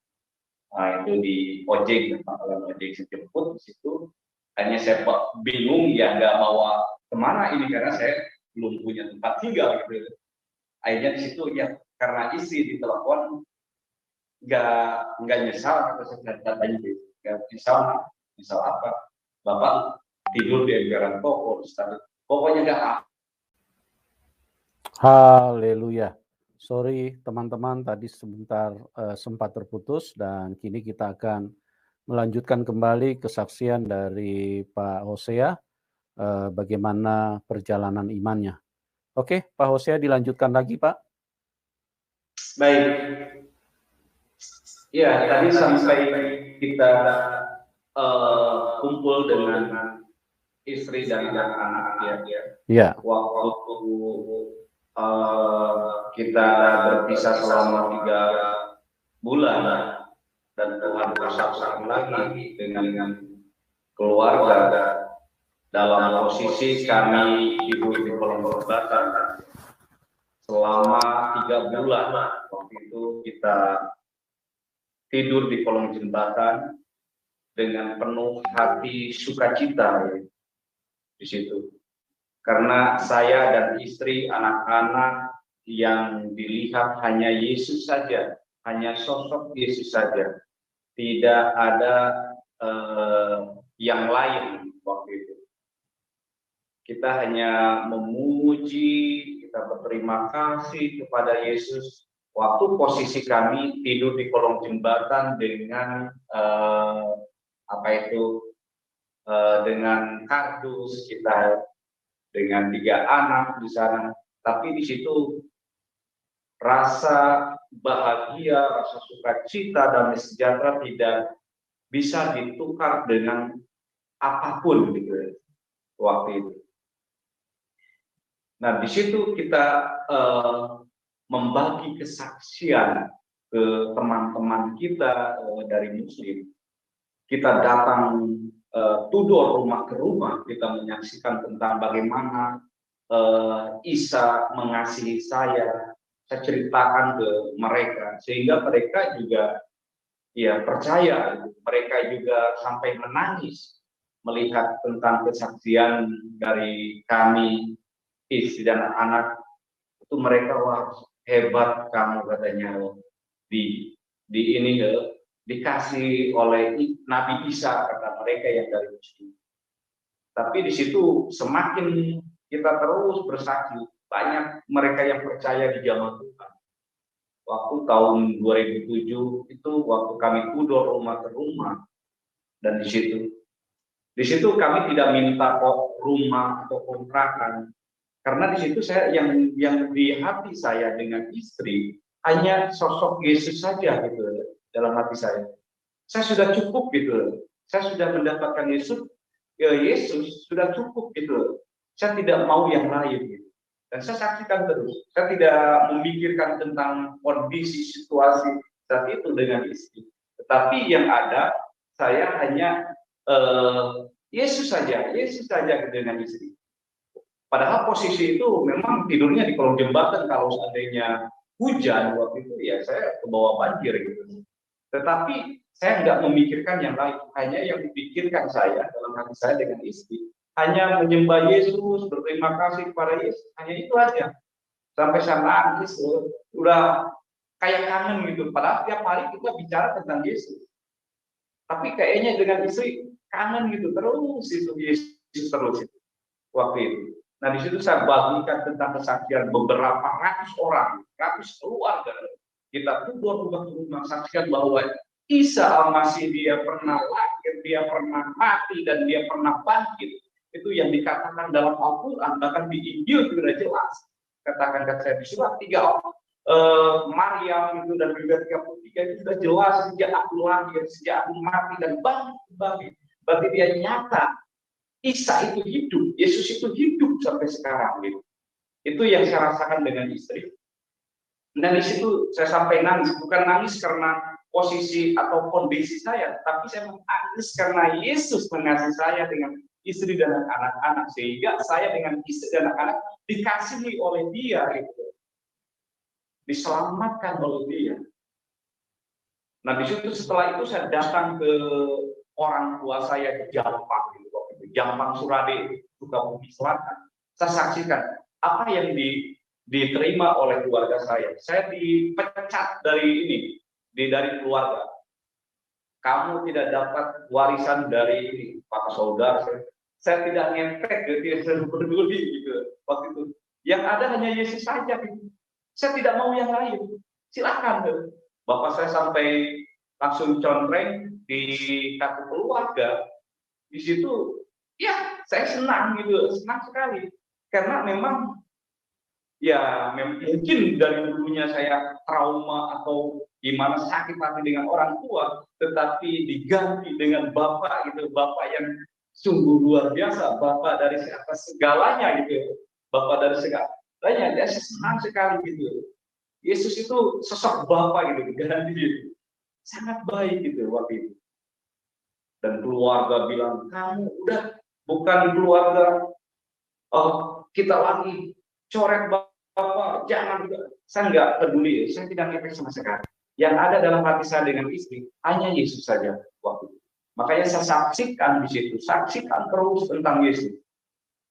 Nah, itu di ojek, pangkalan ojek, saya jemput di situ. Hanya saya bingung ya nggak bawa kemana ini, karena saya belum punya tempat tinggal gitu. Akhirnya di situ ya karena istri di telepon nggak nyesal, atau saya tanya nggak nyesal apa, Bapak tidur di emperan Toko, pokoknya nggak apa. Haleluya. Sorry teman-teman, tadi sebentar sempat terputus, dan kini kita akan melanjutkan kembali kesaksian dari Pak Hosea, bagaimana perjalanan imannya. Oke, Pak Hosea dilanjutkan lagi, Pak. Baik. Ya, tadi sampai kita kumpul dengan istri dan anak-anak Ya. Waktu kita berpisah selama 3 bulan dan Tuhan bersatu lagi dengan keluarga dalam posisi kami hidup di kolong jembatan selama 3 bulan. Waktu itu kita tidur di kolong jembatan dengan penuh hati sukacita di situ. Karena saya dan istri, anak-anak yang dilihat hanya Yesus saja, hanya sosok Yesus saja. Tidak ada yang lain waktu itu. Kita hanya memuji, kita berterima kasih kepada Yesus. Waktu posisi kami tidur di kolong jembatan dengan dengan kardus kita, dengan 3 anak di sana. Tapi di situ rasa bahagia, rasa sukacita, damai sejahtera tidak bisa ditukar dengan apapun gitu waktu itu. Nah, di situ kita membagi kesaksian ke teman-teman kita dari Muslim. Kita datang tudor rumah ke rumah, kita menyaksikan tentang bagaimana Isa mengasihi saya ceritakan ke mereka, sehingga mereka juga ya percaya, mereka juga sampai menangis melihat tentang kesaksian dari kami, istri dan anak. Itu mereka, wah hebat kamu katanya, dikasih oleh Nabi Isa, kata mereka yang dari Muslim. Tapi di situ semakin kita terus bersaksi, banyak mereka yang percaya di jamaah Tuhan. Waktu tahun 2007 itu waktu kami tudor rumah ke rumah, dan di situ kami tidak minta rumah atau kontrakan, karena di situ saya yang di hati saya dengan istri hanya sosok Yesus saja gitu dalam hati saya. Saya sudah cukup gitu. Saya sudah mendapatkan Yesus sudah cukup gitu. Saya tidak mau yang lain gitu. Dan saya saksikan terus. Saya tidak memikirkan tentang kondisi situasi saat itu dengan istri. Tetapi yang ada saya hanya Yesus saja dengan istri. Padahal posisi itu memang tidurnya di kolong jembatan, kalau seandainya hujan waktu itu ya saya ke bawah banjir gitu. Tetapi saya nggak memikirkan yang lain, hanya yang dipikirkan saya dalam hati saya dengan istri hanya menyembah Yesus, berterima kasih kepada Yesus, hanya itu aja. Sampai saya nangis, udah kayak kangen gitu. Padahal tiap hari kita bicara tentang Yesus, tapi kayaknya dengan istri kangen gitu terus itu Yesus terus itu waktu itu. Nah, di situ saya bagikan tentang kesaksian beberapa ratus orang, ratus keluarga. Kita tudor rumah saksikan bahwa Isa Al-Masih dia pernah lahir, dia pernah mati, dan dia pernah bangkit. Itu yang dikatakan dalam Al-Quran, bahkan di Injil sudah jelas. Katakan saya di surat 3 Maryam itu dan juga 33 itu sudah jelas, sejak aku lahir, sejak aku mati dan bangkit. Berarti dia nyata. Isa itu hidup, Yesus itu hidup sampai sekarang gitu. Itu yang saya rasakan dengan istri. Dan di situ saya sampai nangis, bukan nangis karena posisi atau kondisi saya, tapi saya menangis karena Yesus mengasihi saya dengan istri dan anak-anak, sehingga saya dengan istri dan anak-anak dikasihi oleh Dia gitu. Diselamatkan oleh Dia. Nah, di situ setelah itu saya datang ke orang tua saya di Jampang gitu. Jampang Surade, Sukabumi Selatan. Saya saksikan apa yang diterima oleh keluarga saya. Saya dipecat dari keluarga. Kamu tidak dapat warisan dari ini, Pak Saudara. Saya tidak ngepek, tidak peduli gitu waktu itu. Yang ada hanya Yesus saja. Gitu. Saya tidak mau yang lain. Silakan. Gitu. Bapak saya sampai langsung contreng di kartu keluarga. Di situ ya, saya senang gitu, senang sekali. Karena memang, ya mungkin dari dulunya saya trauma atau gimana sakit hati dengan orang tua, tetapi diganti dengan bapak gitu, bapak yang sungguh luar biasa, Bapak dari atas segalanya gitu. Bapak dari segalanya, dia senang sekali gitu. Yesus itu sosok Bapak gitu, garansi gitu. Sangat baik gitu waktu itu. Dan keluarga bilang, kamu udah bukan keluarga kita lagi coret Bapak, jangan juga. Saya nggak peduli, saya tidak ngefek sama sekali. Yang ada dalam hati saya dengan istri hanya Yesus saja waktu itu. Makanya saya saksikan di situ, saksikan terus tentang Yesus.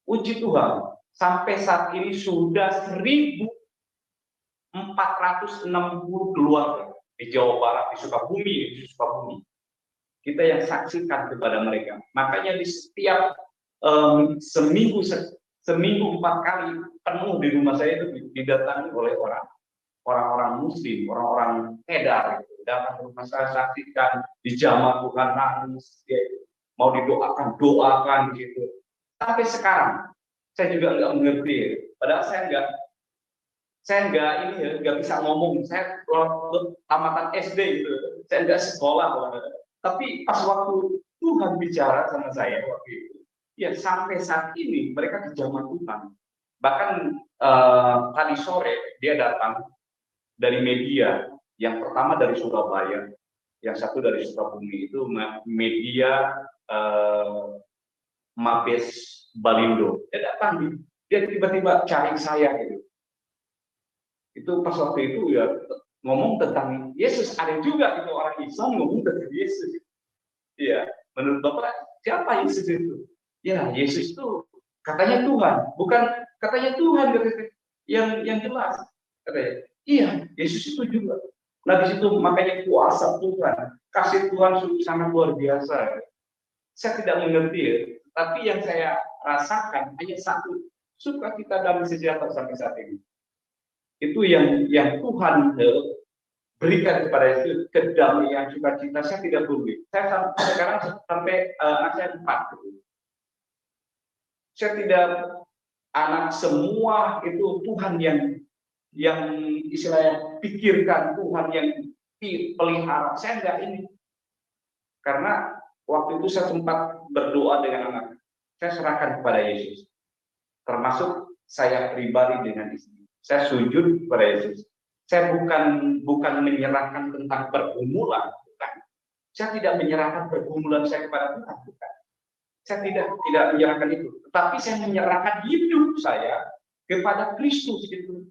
Puji Tuhan, sampai saat ini sudah 1.460 keluarga di Jawa Barat, di Sukabumi. Kita yang saksikan kepada mereka. Makanya di setiap seminggu 4 kali penuh di rumah saya itu didatangi oleh orang-orang Muslim, orang-orang Pedar. Datang ke rumah saya, saksikan di jamaah Tuhan, nangis, mau doakan gitu. Sampai sekarang saya juga nggak mengerti. Padahal saya nggak bisa ngomong. Saya tamatan SD gitu, saya nggak sekolah. Tapi pas waktu Tuhan bicara sama saya waktu itu, ya sampai saat ini mereka ke jamaah Tuhan. Bahkan tadi sore dia datang dari media. Yang pertama dari Surabaya, yang satu dari Sukabumi, itu media Mabes Balindo. Dia datang, dia tiba-tiba cari saya gitu. Itu pas waktu itu ya ngomong tentang Yesus. Ada juga itu orang Islam ngomong tentang Yesus. Iya, menurut Bapak siapa Yesus itu? Ya, Yesus itu katanya Tuhan, bukan katanya Tuhan yang jelas. Katanya, iya, Yesus itu juga. Nah, di situ makanya kuasa Tuhan, kasih Tuhan sangat luar biasa. Saya tidak mengerti ya, tapi yang saya rasakan hanya satu, sukacita damai sejahtera sampai saat ini. Itu yang Tuhan berikan kepada itu, kedamaian, sukacita. Saya tidak peduli. Saya sekarang sampai anak saya 4. Saya tidak, anak semua itu Tuhan yang istilahnya pikirkan, Tuhan yang pelihara. Saya enggak ini. Karena waktu itu saya sempat berdoa dengan anak. Saya serahkan kepada Yesus. Termasuk saya pribadi dengan istri. Saya sujud kepada Yesus. Saya bukan menyerahkan tentang pergumulan, bukan. Saya tidak menyerahkan pergumulan saya kepada Tuhan, bukan. Saya tidak menyerahkan itu. Tetapi saya menyerahkan hidup saya kepada Kristus gitu.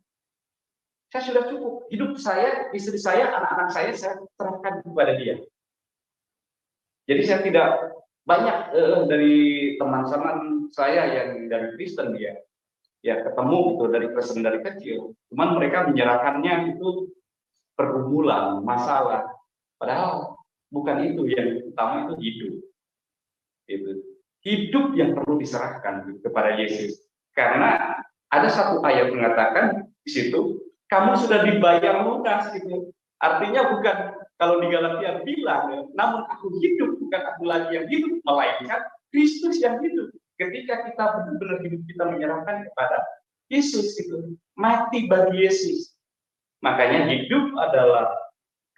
Saya sudah cukup. Hidup saya, istri saya, anak-anak saya serahkan kepada Dia. Jadi saya tidak banyak dari teman-teman saya yang dari Kristen dia, ya ketemu gitu dari Kristen dari kecil. Cuman mereka menyerahkannya itu pergumulan, masalah. Padahal bukan itu yang utama, itu hidup. Itu hidup yang perlu diserahkan kepada Yesus. Karena ada satu ayat mengatakan di situ, kamu sudah dibayar lunas gitu. Artinya bukan kalau di Galatia bilang, namun aku hidup, bukan aku lagi yang hidup, melainkan Kristus yang hidup. Ketika kita benar-benar hidup, kita menyerahkan kepada Yesus itu, mati bagi Yesus. Makanya hidup adalah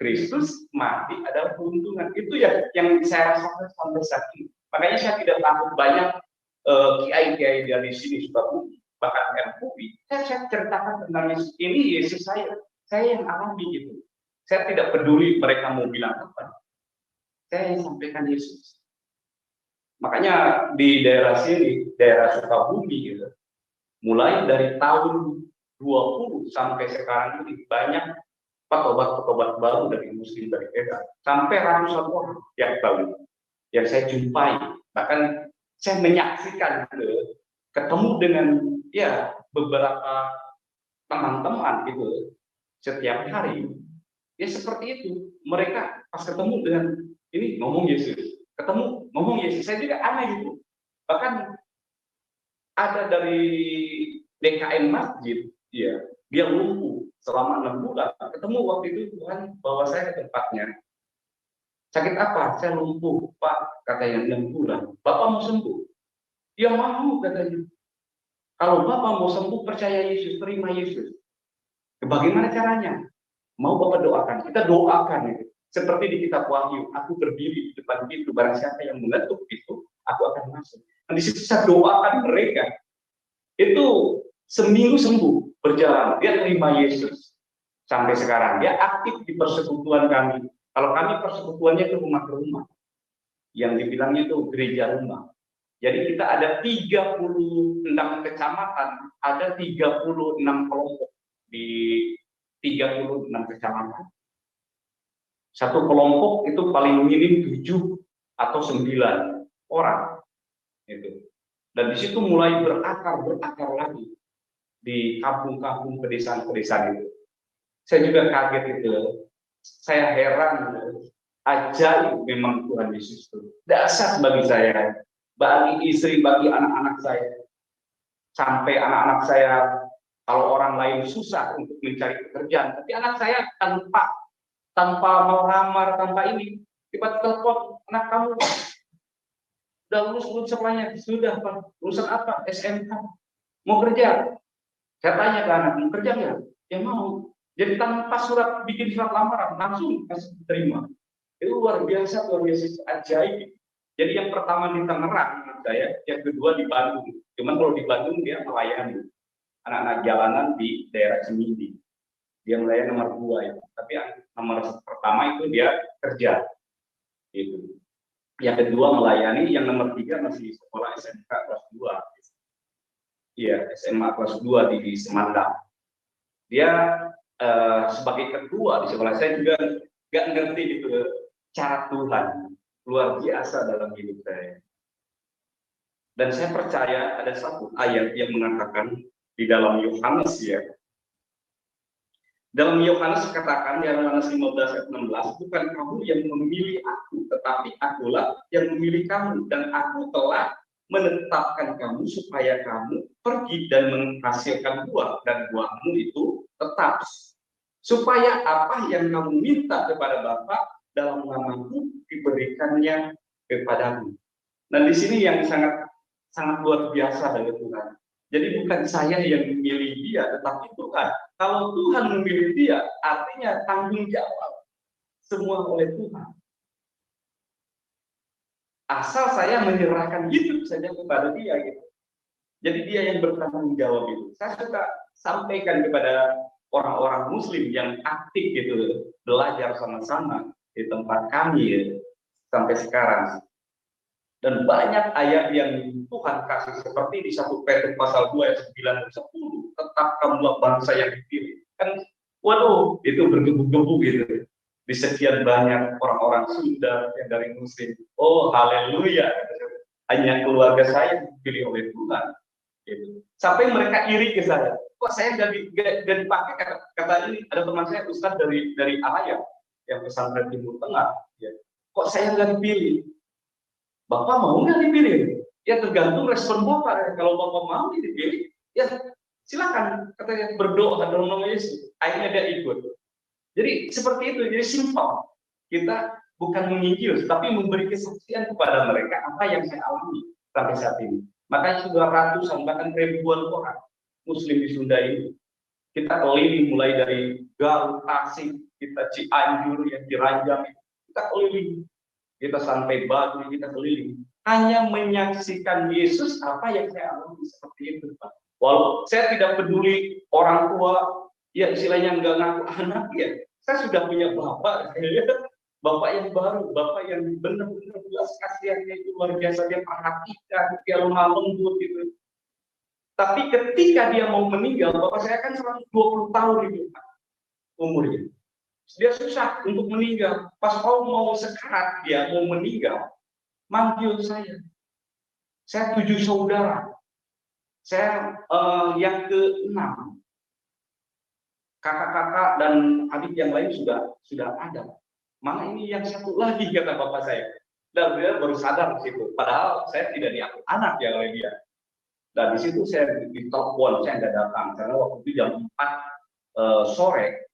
Kristus, mati adalah keuntungan. Itu yang saya rasakan sampai saat ini. Makanya saya tidak takut banyak kiai-kiai dari sini Sukabumi, bahkan MUI. Saya ceritakan tentang Yesus. Ini Yesus saya yang alami gitu. Saya tidak peduli mereka mau bilang apa. Saya yang sampaikan Yesus. Makanya di daerah sini, daerah Sukabumi gitu, mulai dari tahun 20 sampai sekarang ini banyak petobat baru dari Muslim dari Pedar, sampai ratusan orang yang tahu, yang saya jumpai. Bahkan saya menyaksikan ketemu dengan ya beberapa teman-teman gitu setiap hari. Ya seperti itu, mereka pas ketemu dengan ini ngomong Yesus, ketemu ngomong Yesus, saya juga aneh gitu. Bahkan ada dari DKM Masjid, ya dia lumpuh selama 6 bulan. Ketemu waktu itu Tuhan bawa saya ke tempatnya. Sakit apa? Saya lumpuh, Pak, katanya 6 bulan. Bapak mau sembuh? Ya mau, katanya. Kalau Bapak mau sembuh, percaya Yesus, terima Yesus. Bagaimana caranya? Mau Bapak doakan, kita doakan itu. Seperti di kitab Wahyu, aku berdiri di depan pintu, barang siapa yang mengetuk pintu, aku akan masuk. Dan di situ saya doakan mereka. Itu seminggu sembuh, berjalan. Dia terima Yesus. Sampai sekarang. Dia aktif di persekutuan kami. Kalau kami persekutuannya itu rumah ke rumah. Yang dibilangnya itu gereja rumah. Jadi kita ada 36 kecamatan, ada 36 kelompok di 36 kecamatan. Satu kelompok itu paling minim 7 atau 9 orang. Itu. Dan di situ mulai berakar lagi di kampung-kampung, pedesaan-pedesaan itu. Saya juga kaget itu. Saya heran, ajaib memang Tuhan Yesus itu. Dasar bagi saya, bagi istri, bagi anak-anak saya. Sampai anak-anak saya, kalau orang lain susah untuk mencari pekerjaan, tapi anak saya tanpa melamar, tanpa ini, tiba-tiba telepon, anak kamu udah lulus semuanya, sudah Pak, lulusan apa? SMK, mau kerja? Saya tanya ke anak, mau kerja nggak? Ya mau. Jadi tanpa bikin surat lamaran, langsung kasih diterima. Itu luar biasa ajaib. Jadi yang pertama di Tangerang saya, yang kedua di Bandung. Cuman kalau di Bandung dia melayani anak-anak jalanan di daerah Cemindi. Dia melayani nomor 2 itu. Tapi yang nomor pertama itu dia kerja. Itu. Yang kedua melayani, yang nomor 3 masih sekolah SMK kelas 2. Iya, SMA kelas 2 di Semandang. Dia sebagai ketua di sekolah, saya juga nggak ngerti gitu cara Tuhan luar biasa dalam hidup saya. Dan saya percaya ada satu ayat yang mengatakan di dalam Yohanes ya. Dalam Yohanes katakan di Yohanes 15 ayat 16, bukan kamu yang memilih aku, tetapi akulah yang memilih kamu, dan aku telah menetapkan kamu supaya kamu pergi dan menghasilkan buah, dan buahmu itu tetap. Supaya apa yang kamu minta kepada Bapa dalam namaku diberikannya kepadamu. Nah di sini yang sangat luar biasa dari Tuhan. Jadi bukan saya yang memilih dia, tetapi Tuhan. Kalau Tuhan memilih dia, artinya tanggung jawab semua oleh Tuhan. Asal saya menyerahkan hidup saja kepada dia gitu. Jadi dia yang bertanggung jawab itu. Saya suka sampaikan kepada orang-orang Muslim yang aktif gitu, belajar sama-sama di tempat kami ya, sampai sekarang. Dan banyak ayat yang Tuhan kasih seperti di 1 Petrus pasal 2 ayat 9 dan 10, tetap kamulah bangsa yang dipilih. Kan waduh, itu bergebu-gebu gitu. Di sekian banyak orang-orang Sunda yang dari Muslim. Oh, haleluya. Hanya keluarga saya dipilih oleh Tuhan. Gitu. Sampai mereka iri ke saya. Kok saya nggak dipakai kata ini? Ada teman saya Ustadz dari Alaya yang pesantren Timur Tengah. Ya. Kok saya nggak dipilih? Bapak mau nggak dipilih? Ya tergantung respon Bapak. Kalau Bapak mau dipilih, ya silakan. Katanya berdoa dalam nama Yesus. Akhirnya dia ikut. Jadi seperti itu. Jadi simpel. Kita bukan menginjil, tapi memberi kesaksian kepada mereka apa yang saya alami sampai saat ini. Makanya sudah ratusan bahkan ribuan orang Muslim di Sunda ini. Kita keliling mulai dari Garut, Tasik, kita Cianjur, yang Ciranjang, kita keliling. Kita sampai Batu, kita keliling. Hanya menyaksikan Yesus apa yang saya alami seperti itu, Pak. Walau saya tidak peduli orang tua, ya istilahnya nggak ngaku anak ya. Saya sudah punya bapak, bapak yang baru, bapak yang benar-benar belas kasihannya itu luar biasa, dia perhatikan, dia lemah lembut gitu. Tapi ketika dia mau meninggal, bapak saya kan 120 tahun itu umurnya. Dia susah untuk meninggal. Pas mau sekarat, dia mau meninggal, manggil saya. Saya 7 saudara. Saya yang ke-6. Kakak-kakak dan adik yang lain sudah ada. Mana ini yang satu lagi, kata bapak saya. Dan dia baru sadar di situ. Padahal saya tidak dianggap anak ya oleh dia. Dan di situ saya ditelepon, saya nggak datang karena waktu itu jam 4 sore,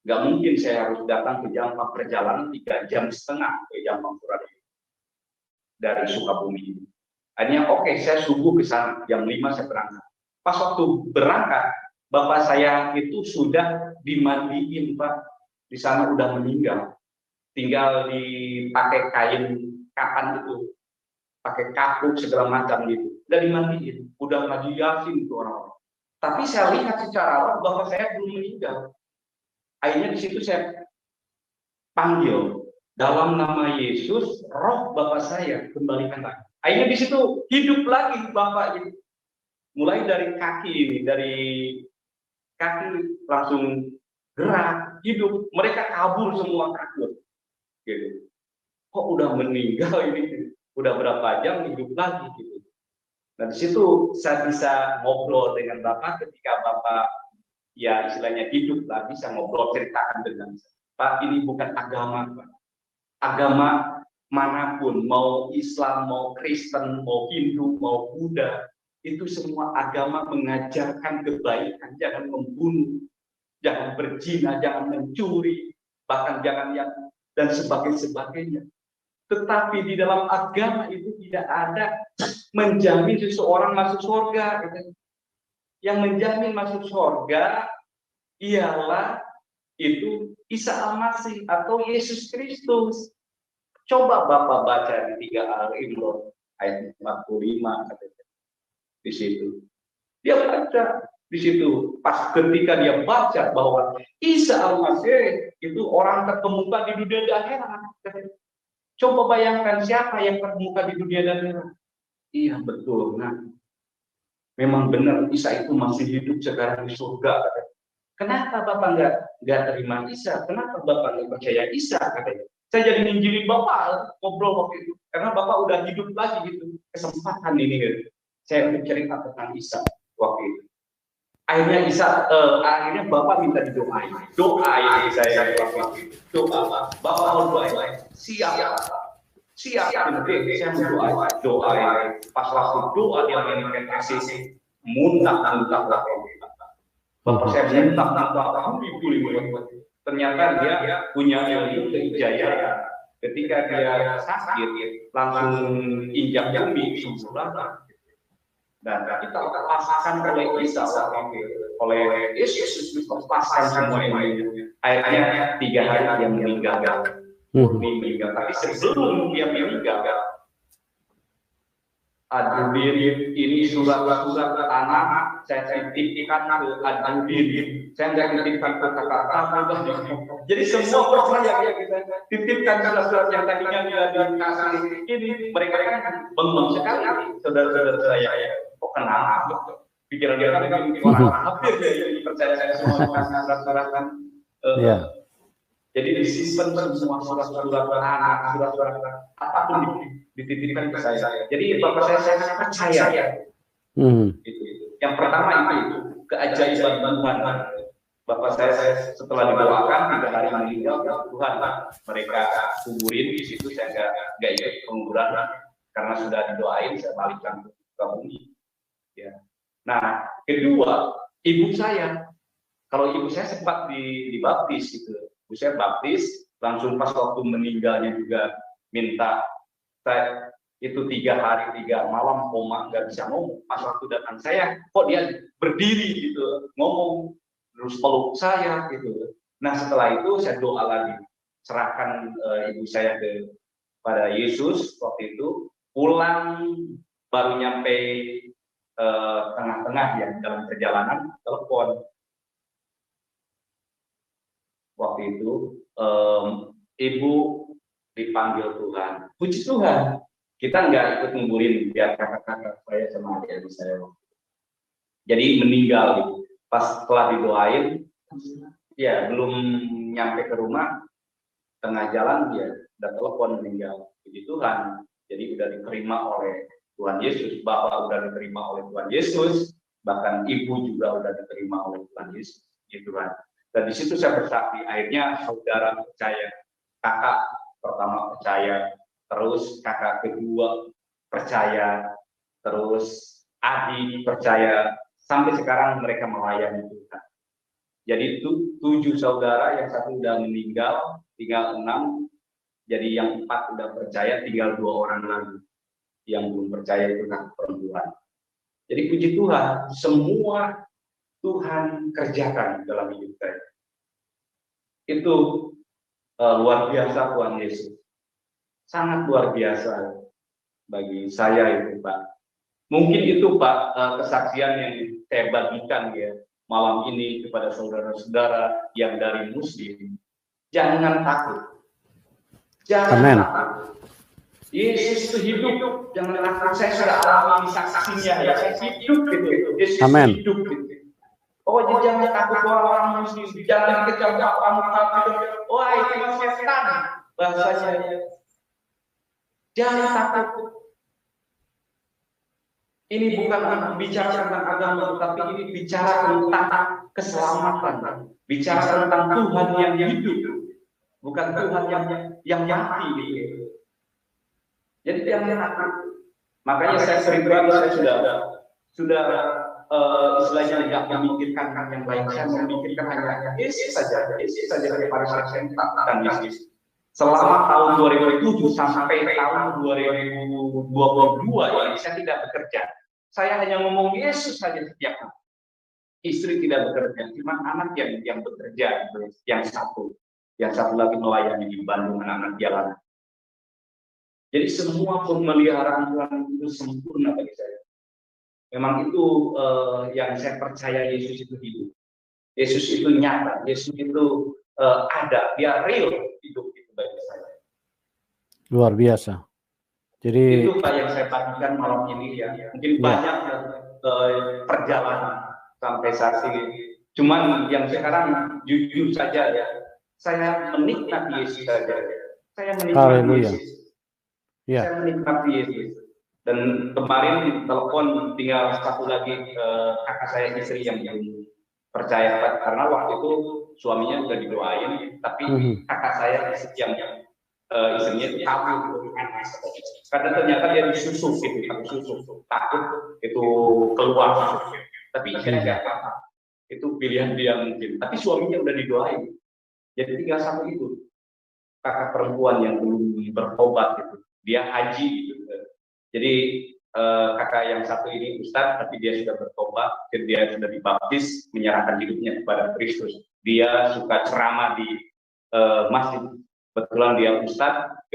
nggak mungkin saya harus datang ke Jampang, perjalanan 3,5 jam ke Jampang Surabaya dari Sukabumi. Akhirnya oke, saya subuh ke sana jam 5 saya berangkat. Pas waktu berangkat, bapak saya itu sudah dimandiin, Pak. Di sana udah meninggal, tinggal dipakai kain kafan itu. pakai kapuk segala macam gitu. Udah dimandiin, udah ngaji Yasin tuh orang-orang. Tapi saya lihat secara roh bahwa saya belum meninggal. Akhirnya di situ saya panggil dalam nama Yesus, roh Bapak saya kembalikan lagi. Akhirnya di situ hidup lagi Bapak ini. Mulai dari kaki ini, dari kaki langsung gerak, hidup. Mereka kabur semua takut. Gitu. Kok udah meninggal ini? Udah berapa jam hidup lagi gitu. Nah di situ saya bisa ngobrol dengan Bapak ketika Bapak ya istilahnya hidup lah, bisa ngobrol ceritakan dengan Pak, ini bukan agama Pak. Agama manapun, mau Islam, mau Kristen, mau Hindu, mau Buddha, itu semua agama mengajarkan kebaikan, jangan membunuh, jangan berzina, jangan mencuri, bahkan jangan yang dan sebagainya. Tetapi di dalam agama itu tidak ada menjamin seseorang masuk surga. Yang menjamin masuk surga ialah itu Isa Al-Masih atau Yesus Kristus. Coba Bapak baca di 3 Al-Imran ayat 45 katanya. Di situ. Dia baca di situ. Pas ketika dia baca bahwa Isa Al-Masih itu orang terkemuka di dunia dan akhirat. Coba bayangkan siapa yang terkemuka di dunia dan akhirat. Iya betul. Nah, memang benar Isa itu masih hidup sekarang di surga. Kenapa Bapak nggak terima Isa? Kenapa Bapak nggak percaya Isa? Katanya. Saya jadi ninjilin Bapak ngobrol waktu itu. Karena Bapak udah hidup lagi gitu. Kesempatan ini gitu. Saya bercerita tentang Isa waktu itu. Akhirnya Bapak minta didoain. Doain saya waktu itu. Doa Bapak mau doain. Siap. Saya doain. Pas waktu doa dia mengingatkan kasih muntah-muntah lah. Bapak saya muntah-muntah. Ternyata dia punya ilmu keijayaan. Ketika dia sakit, langsung injak bumi subuh. Dan kita lepaskan oleh Isa, oleh Yesus, lepaskan semua ini. Akhirnya 3 hari dia meninggal. Tapi sebelum dia meninggal, Adudin ini surat-surat anak saya titipkan ke Adudin. Saya nggak titipkan ke kakak. Jadi semua orang yang kita titipkan surat-surat yang tadinya tidak dikasih ini mereka kan bengong sekali saudara-saudara saya. Kok kenapa? Pikiran dia kan orang hampir ya percaya saya semua surat-surat kan. Jadi disimpan semua surat-surat anak, surat-surat apapun dititipkan ke saya. Jadi Bapak saya percaya. Itu. Yang pertama itu keajaiban Tuhan. Bapak saya setelah didoakan 3 hari meninggal, Tuhan mereka kuburin di situ. Saya nggak ikut penguburan karena sudah didoain, saya balikkan ke bumi. Ya. Nah, kedua ibu saya. Kalau ibu saya sempat dibaptis gitu. Ibu saya baptis, langsung pas waktu meninggalnya juga minta saya itu 3 hari 3 malam koma, nggak bisa ngomong. Pas waktu datang saya, kok dia berdiri gitu, ngomong, terus peluk saya gitu. Nah setelah itu saya doa lagi, serahkan ibu saya kepada Yesus waktu itu, pulang baru nyampe tengah-tengah ya dalam perjalanan, telepon. Waktu itu ibu dipanggil Tuhan, puji Tuhan, kita nggak ikut nguburin biar kakak-kakak saya sama adik saya. Jadi meninggal gitu. Pas setelah didoain, ya belum nyampe ke rumah, tengah jalan dia udah telepon meninggal. Puji Tuhan, jadi udah diterima oleh Tuhan Yesus, Bapak udah diterima oleh Tuhan Yesus, bahkan ibu juga udah diterima oleh Tuhan Yesus. Gitu kan. Dan di situ saya bersaksi, akhirnya saudara percaya, kakak pertama percaya, terus kakak kedua percaya, terus adik percaya, sampai sekarang mereka melayani Tuhan. Jadi 7 saudara, yang 1 udah meninggal, tinggal 6, jadi yang 4 udah percaya, tinggal 2 orang lagi yang belum percaya, itu kan perempuan. Jadi puji Tuhan, semua Tuhan kerjakan dalam hidup saya. Itu luar biasa Tuhan Yesus. Sangat luar biasa. bagi saya itu Pak. Mungkin itu Pak kesaksian yang saya bagikan ya malam ini kepada saudara-saudara yang dari Muslim. Jangan takut. Jangan takut. Yesus itu hidup. Jangan takut. Saya sudah alami saksinya ya. Saya hidup gitu. Yesus hidup gitu. Oh, jadi jangan takut orang Muslim. Jangan kejar kamu kafir. Wah, itu setan. Bahasanya. Jangan takut. Ini bukan bicara tentang agama, tapi ini bicara tentang keselamatan. Bicara tentang Tuhan yang hidup, bukan Tuhan yang mati gitu. Jadi jangan takut. Makanya saya sering banget sudah istilahnya tidak memikirkan yang lain, saya memikirkan hanya Yesus saja kepada saya dan Yesus. Selama tahun 2007 sampai tahun 2022 ini saya tidak bekerja. Saya hanya ngomong Yesus saja setiap hari. Istri tidak bekerja, cuma anak yang bekerja, yang satu lagi melayani di Bandung, anak-anak jalan. Jadi semua pemeliharaan Tuhan itu sempurna bagi saya. Memang itu yang saya percaya, Yesus itu hidup. Yesus itu nyata, Yesus itu ada, dia real hidup itu bagi saya. Luar biasa. Jadi itu Pak yang saya bagikan malam ini ya. Mungkin banyak perjalanan sampai saat ini. Cuman yang sekarang jujur saja ya, saya menikmati Yesus saja. Saya menikmati Yesus. Ya. Saya menikmati Yesus. Dan kemarin telepon tinggal satu lagi kakak saya istri yang belum percaya Pak, karena waktu itu suaminya udah didoain, tapi kakak saya yang istrinya itu takut karena ternyata dia disusuk gitu, takut itu keluar, tapi istrinya nggak apa-apa, itu pilihan dia mungkin, tapi suaminya udah didoain, jadi tinggal satu itu kakak perempuan yang belum bertobat gitu, dia haji gitu, jadi kakak yang satu ini Ustadz, tapi dia sudah bertobat, dia sudah dibaptis, menyerahkan hidupnya kepada Kristus, dia suka ceramah di masjid. Kebetulan dia Ustadz,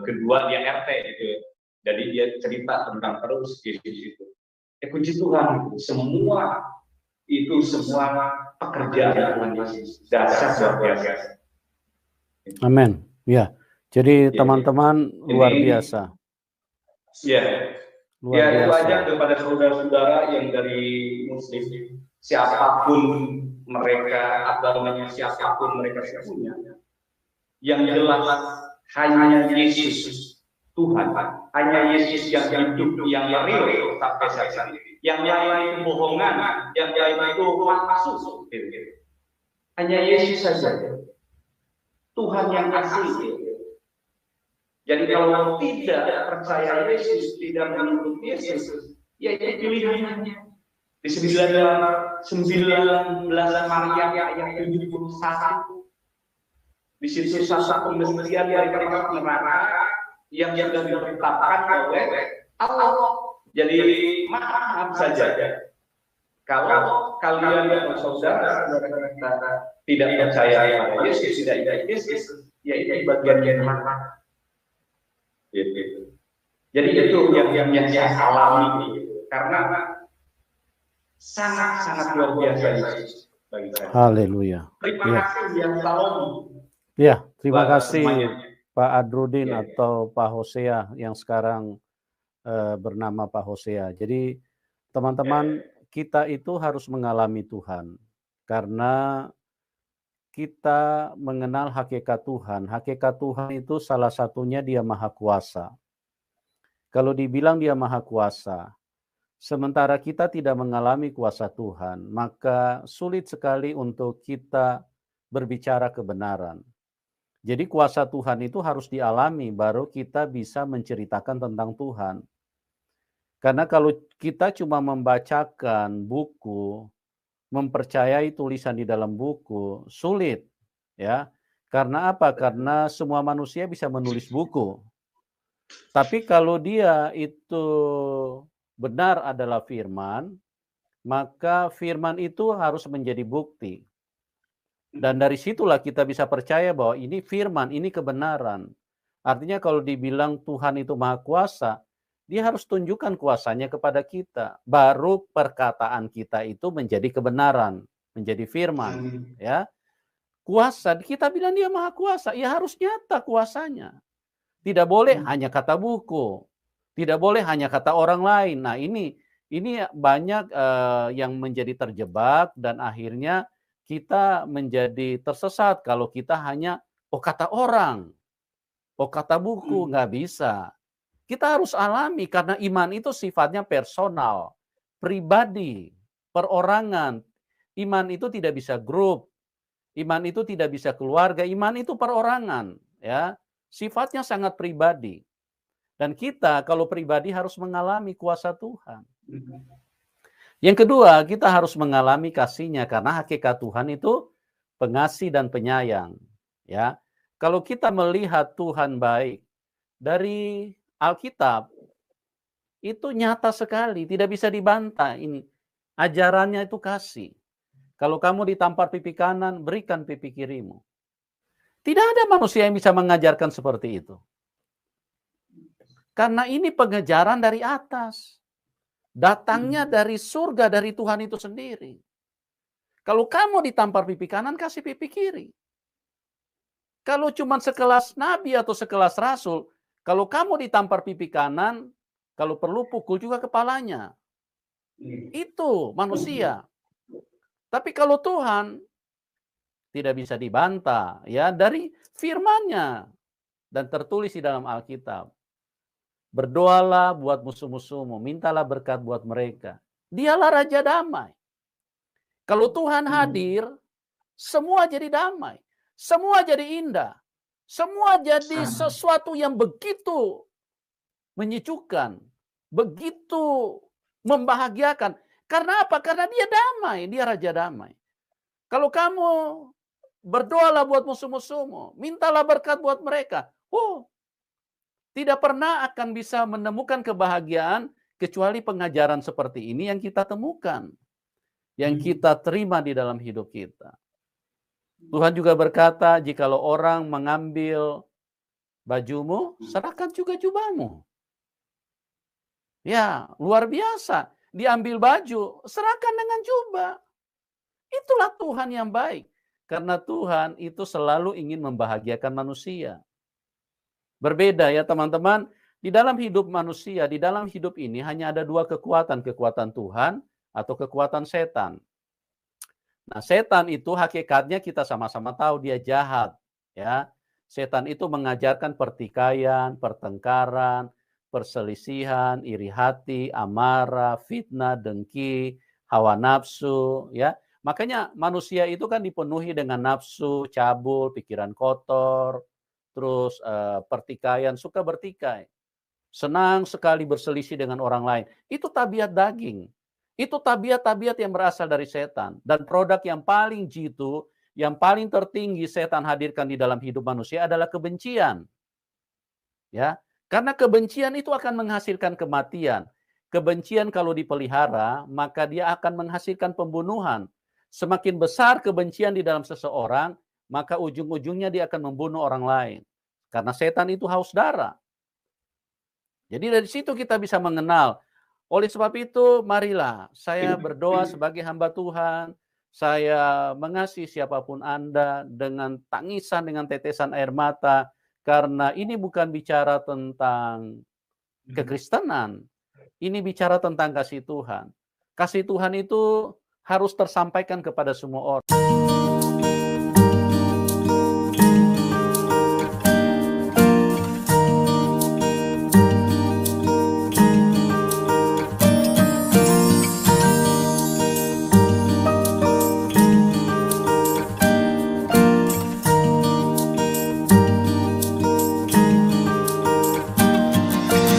kedua dia RT gitu. Jadi dia cerita tentang terus Yesus itu. Puji Tuhan, semua pekerjaan Tuhan Yesus dasar luar biasa. Amin. Ya. Jadi teman-teman luar biasa. Ya. Luar ya, itu biasa. aja kepada saudara-saudara yang dari Muslim, siapapun mereka, agamanya siapapun mereka punya. Yang jelas hanya Yesus Tuhan, hanya Yesus yang hidup, yang real sampai saat ini. Yang lain itu bohongan, yang lain itu palsu. Hanya Yesus saja, Tuhan yang asli. Jadi kalau tidak percaya Yesus, tidak mengikut Yesus, ya itu pilihannya. Di 19 Maryam ayat 71. Di situ sasa pembestian mereka masuk neraka yang sudah ditetapkan oleh Allah. Jadi maaf saja. Kalau kalian atau saudara kita tidak percaya pada Yesus, tidak ikut Yesus, ya itu bagian yang neraka. Jadi itu yang saya alami karena sangat luar biasa Yesus bagi saya. Haleluya. Terima kasih yang shalom. Ya, terima kasih Pak Adrudin atau Pak Hosea yang sekarang bernama Pak Hosea. Jadi teman-teman, kita itu harus mengalami Tuhan karena kita mengenal hakikat Tuhan. Hakikat Tuhan itu salah satunya Dia Maha Kuasa. Kalau dibilang Dia Maha Kuasa, sementara kita tidak mengalami kuasa Tuhan, maka sulit sekali untuk kita berbicara kebenaran. Jadi kuasa Tuhan itu harus dialami baru kita bisa menceritakan tentang Tuhan. Karena kalau kita cuma membacakan buku, mempercayai tulisan di dalam buku, sulit. Ya. Karena apa? Karena semua manusia bisa menulis buku. Tapi kalau dia itu benar adalah firman, maka firman itu harus menjadi bukti. Dan dari situlah kita bisa percaya bahwa ini firman, ini kebenaran. Artinya kalau dibilang Tuhan itu Maha Kuasa, dia harus tunjukkan kuasanya kepada kita. Baru perkataan kita itu menjadi kebenaran, menjadi firman. Ya, kuasa, kita bilang dia Maha Kuasa, ya harus nyata kuasanya. Tidak boleh hanya kata buku, tidak boleh hanya kata orang lain. Nah ini banyak yang menjadi terjebak dan akhirnya kita menjadi tersesat kalau kita hanya kata orang, kata buku, nggak bisa. Kita harus alami karena iman itu sifatnya personal, pribadi, perorangan. Iman itu tidak bisa grup, iman itu tidak bisa keluarga, iman itu perorangan, ya. Sifatnya sangat pribadi. Dan kita kalau pribadi harus mengalami kuasa Tuhan. Yang kedua, kita harus mengalami kasih-Nya karena hakikat Tuhan itu pengasih dan penyayang, ya. Kalau kita melihat Tuhan baik dari Alkitab itu nyata sekali, tidak bisa dibantah ini. Ajarannya itu kasih. Kalau kamu ditampar pipi kanan, berikan pipi kirimu. Tidak ada manusia yang bisa mengajarkan seperti itu. Karena ini pengejaran dari atas. Datangnya dari surga, dari Tuhan itu sendiri. Kalau kamu ditampar pipi kanan, kasih pipi kiri. Kalau cuma sekelas nabi atau sekelas rasul, kalau kamu ditampar pipi kanan, kalau perlu pukul juga kepalanya. Itu manusia. Tapi kalau Tuhan, tidak bisa dibantah, ya, dari firman-Nya dan tertulis di dalam Alkitab. Berdoalah buat musuh-musuhmu, mintalah berkat buat mereka. Dialah Raja Damai. Kalau Tuhan hadir, semua jadi damai, semua jadi indah, semua jadi sesuatu yang begitu menyejukkan, begitu membahagiakan. Karena apa? Karena dia damai, dia Raja Damai. Kalau kamu berdoalah buat musuh-musuhmu, mintalah berkat buat mereka. Tidak pernah akan bisa menemukan kebahagiaan kecuali pengajaran seperti ini yang kita temukan, yang kita terima di dalam hidup kita. Tuhan juga berkata, jikalau orang mengambil bajumu, serahkan juga jubahmu. Ya, luar biasa. Diambil baju, serahkan dengan jubah. Itulah Tuhan yang baik. Karena Tuhan itu selalu ingin membahagiakan manusia. Berbeda ya teman-teman, di dalam hidup manusia, di dalam hidup ini hanya ada dua kekuatan, kekuatan Tuhan atau kekuatan setan. Nah, setan itu hakikatnya kita sama-sama tahu dia jahat, ya. Setan itu mengajarkan pertikaian, pertengkaran, perselisihan, iri hati, amarah, fitnah, dengki, hawa nafsu, ya. Makanya manusia itu kan dipenuhi dengan nafsu, cabul, pikiran kotor, terus pertikaian, suka bertikai. Senang sekali berselisih dengan orang lain. Itu tabiat daging. Itu tabiat-tabiat yang berasal dari setan. Dan produk yang paling jitu, yang paling tertinggi setan hadirkan di dalam hidup manusia adalah kebencian. Ya, karena kebencian itu akan menghasilkan kematian. Kebencian kalau dipelihara, maka dia akan menghasilkan pembunuhan. Semakin besar kebencian di dalam seseorang, maka ujung-ujungnya dia akan membunuh orang lain. Karena setan itu haus darah. Jadi dari situ kita bisa mengenal. Oleh sebab itu, marilah saya berdoa sebagai hamba Tuhan. Saya mengasihi siapapun Anda dengan tangisan, dengan tetesan air mata. Karena ini bukan bicara tentang kekristenan. Ini bicara tentang kasih Tuhan. Kasih Tuhan itu harus tersampaikan kepada semua orang.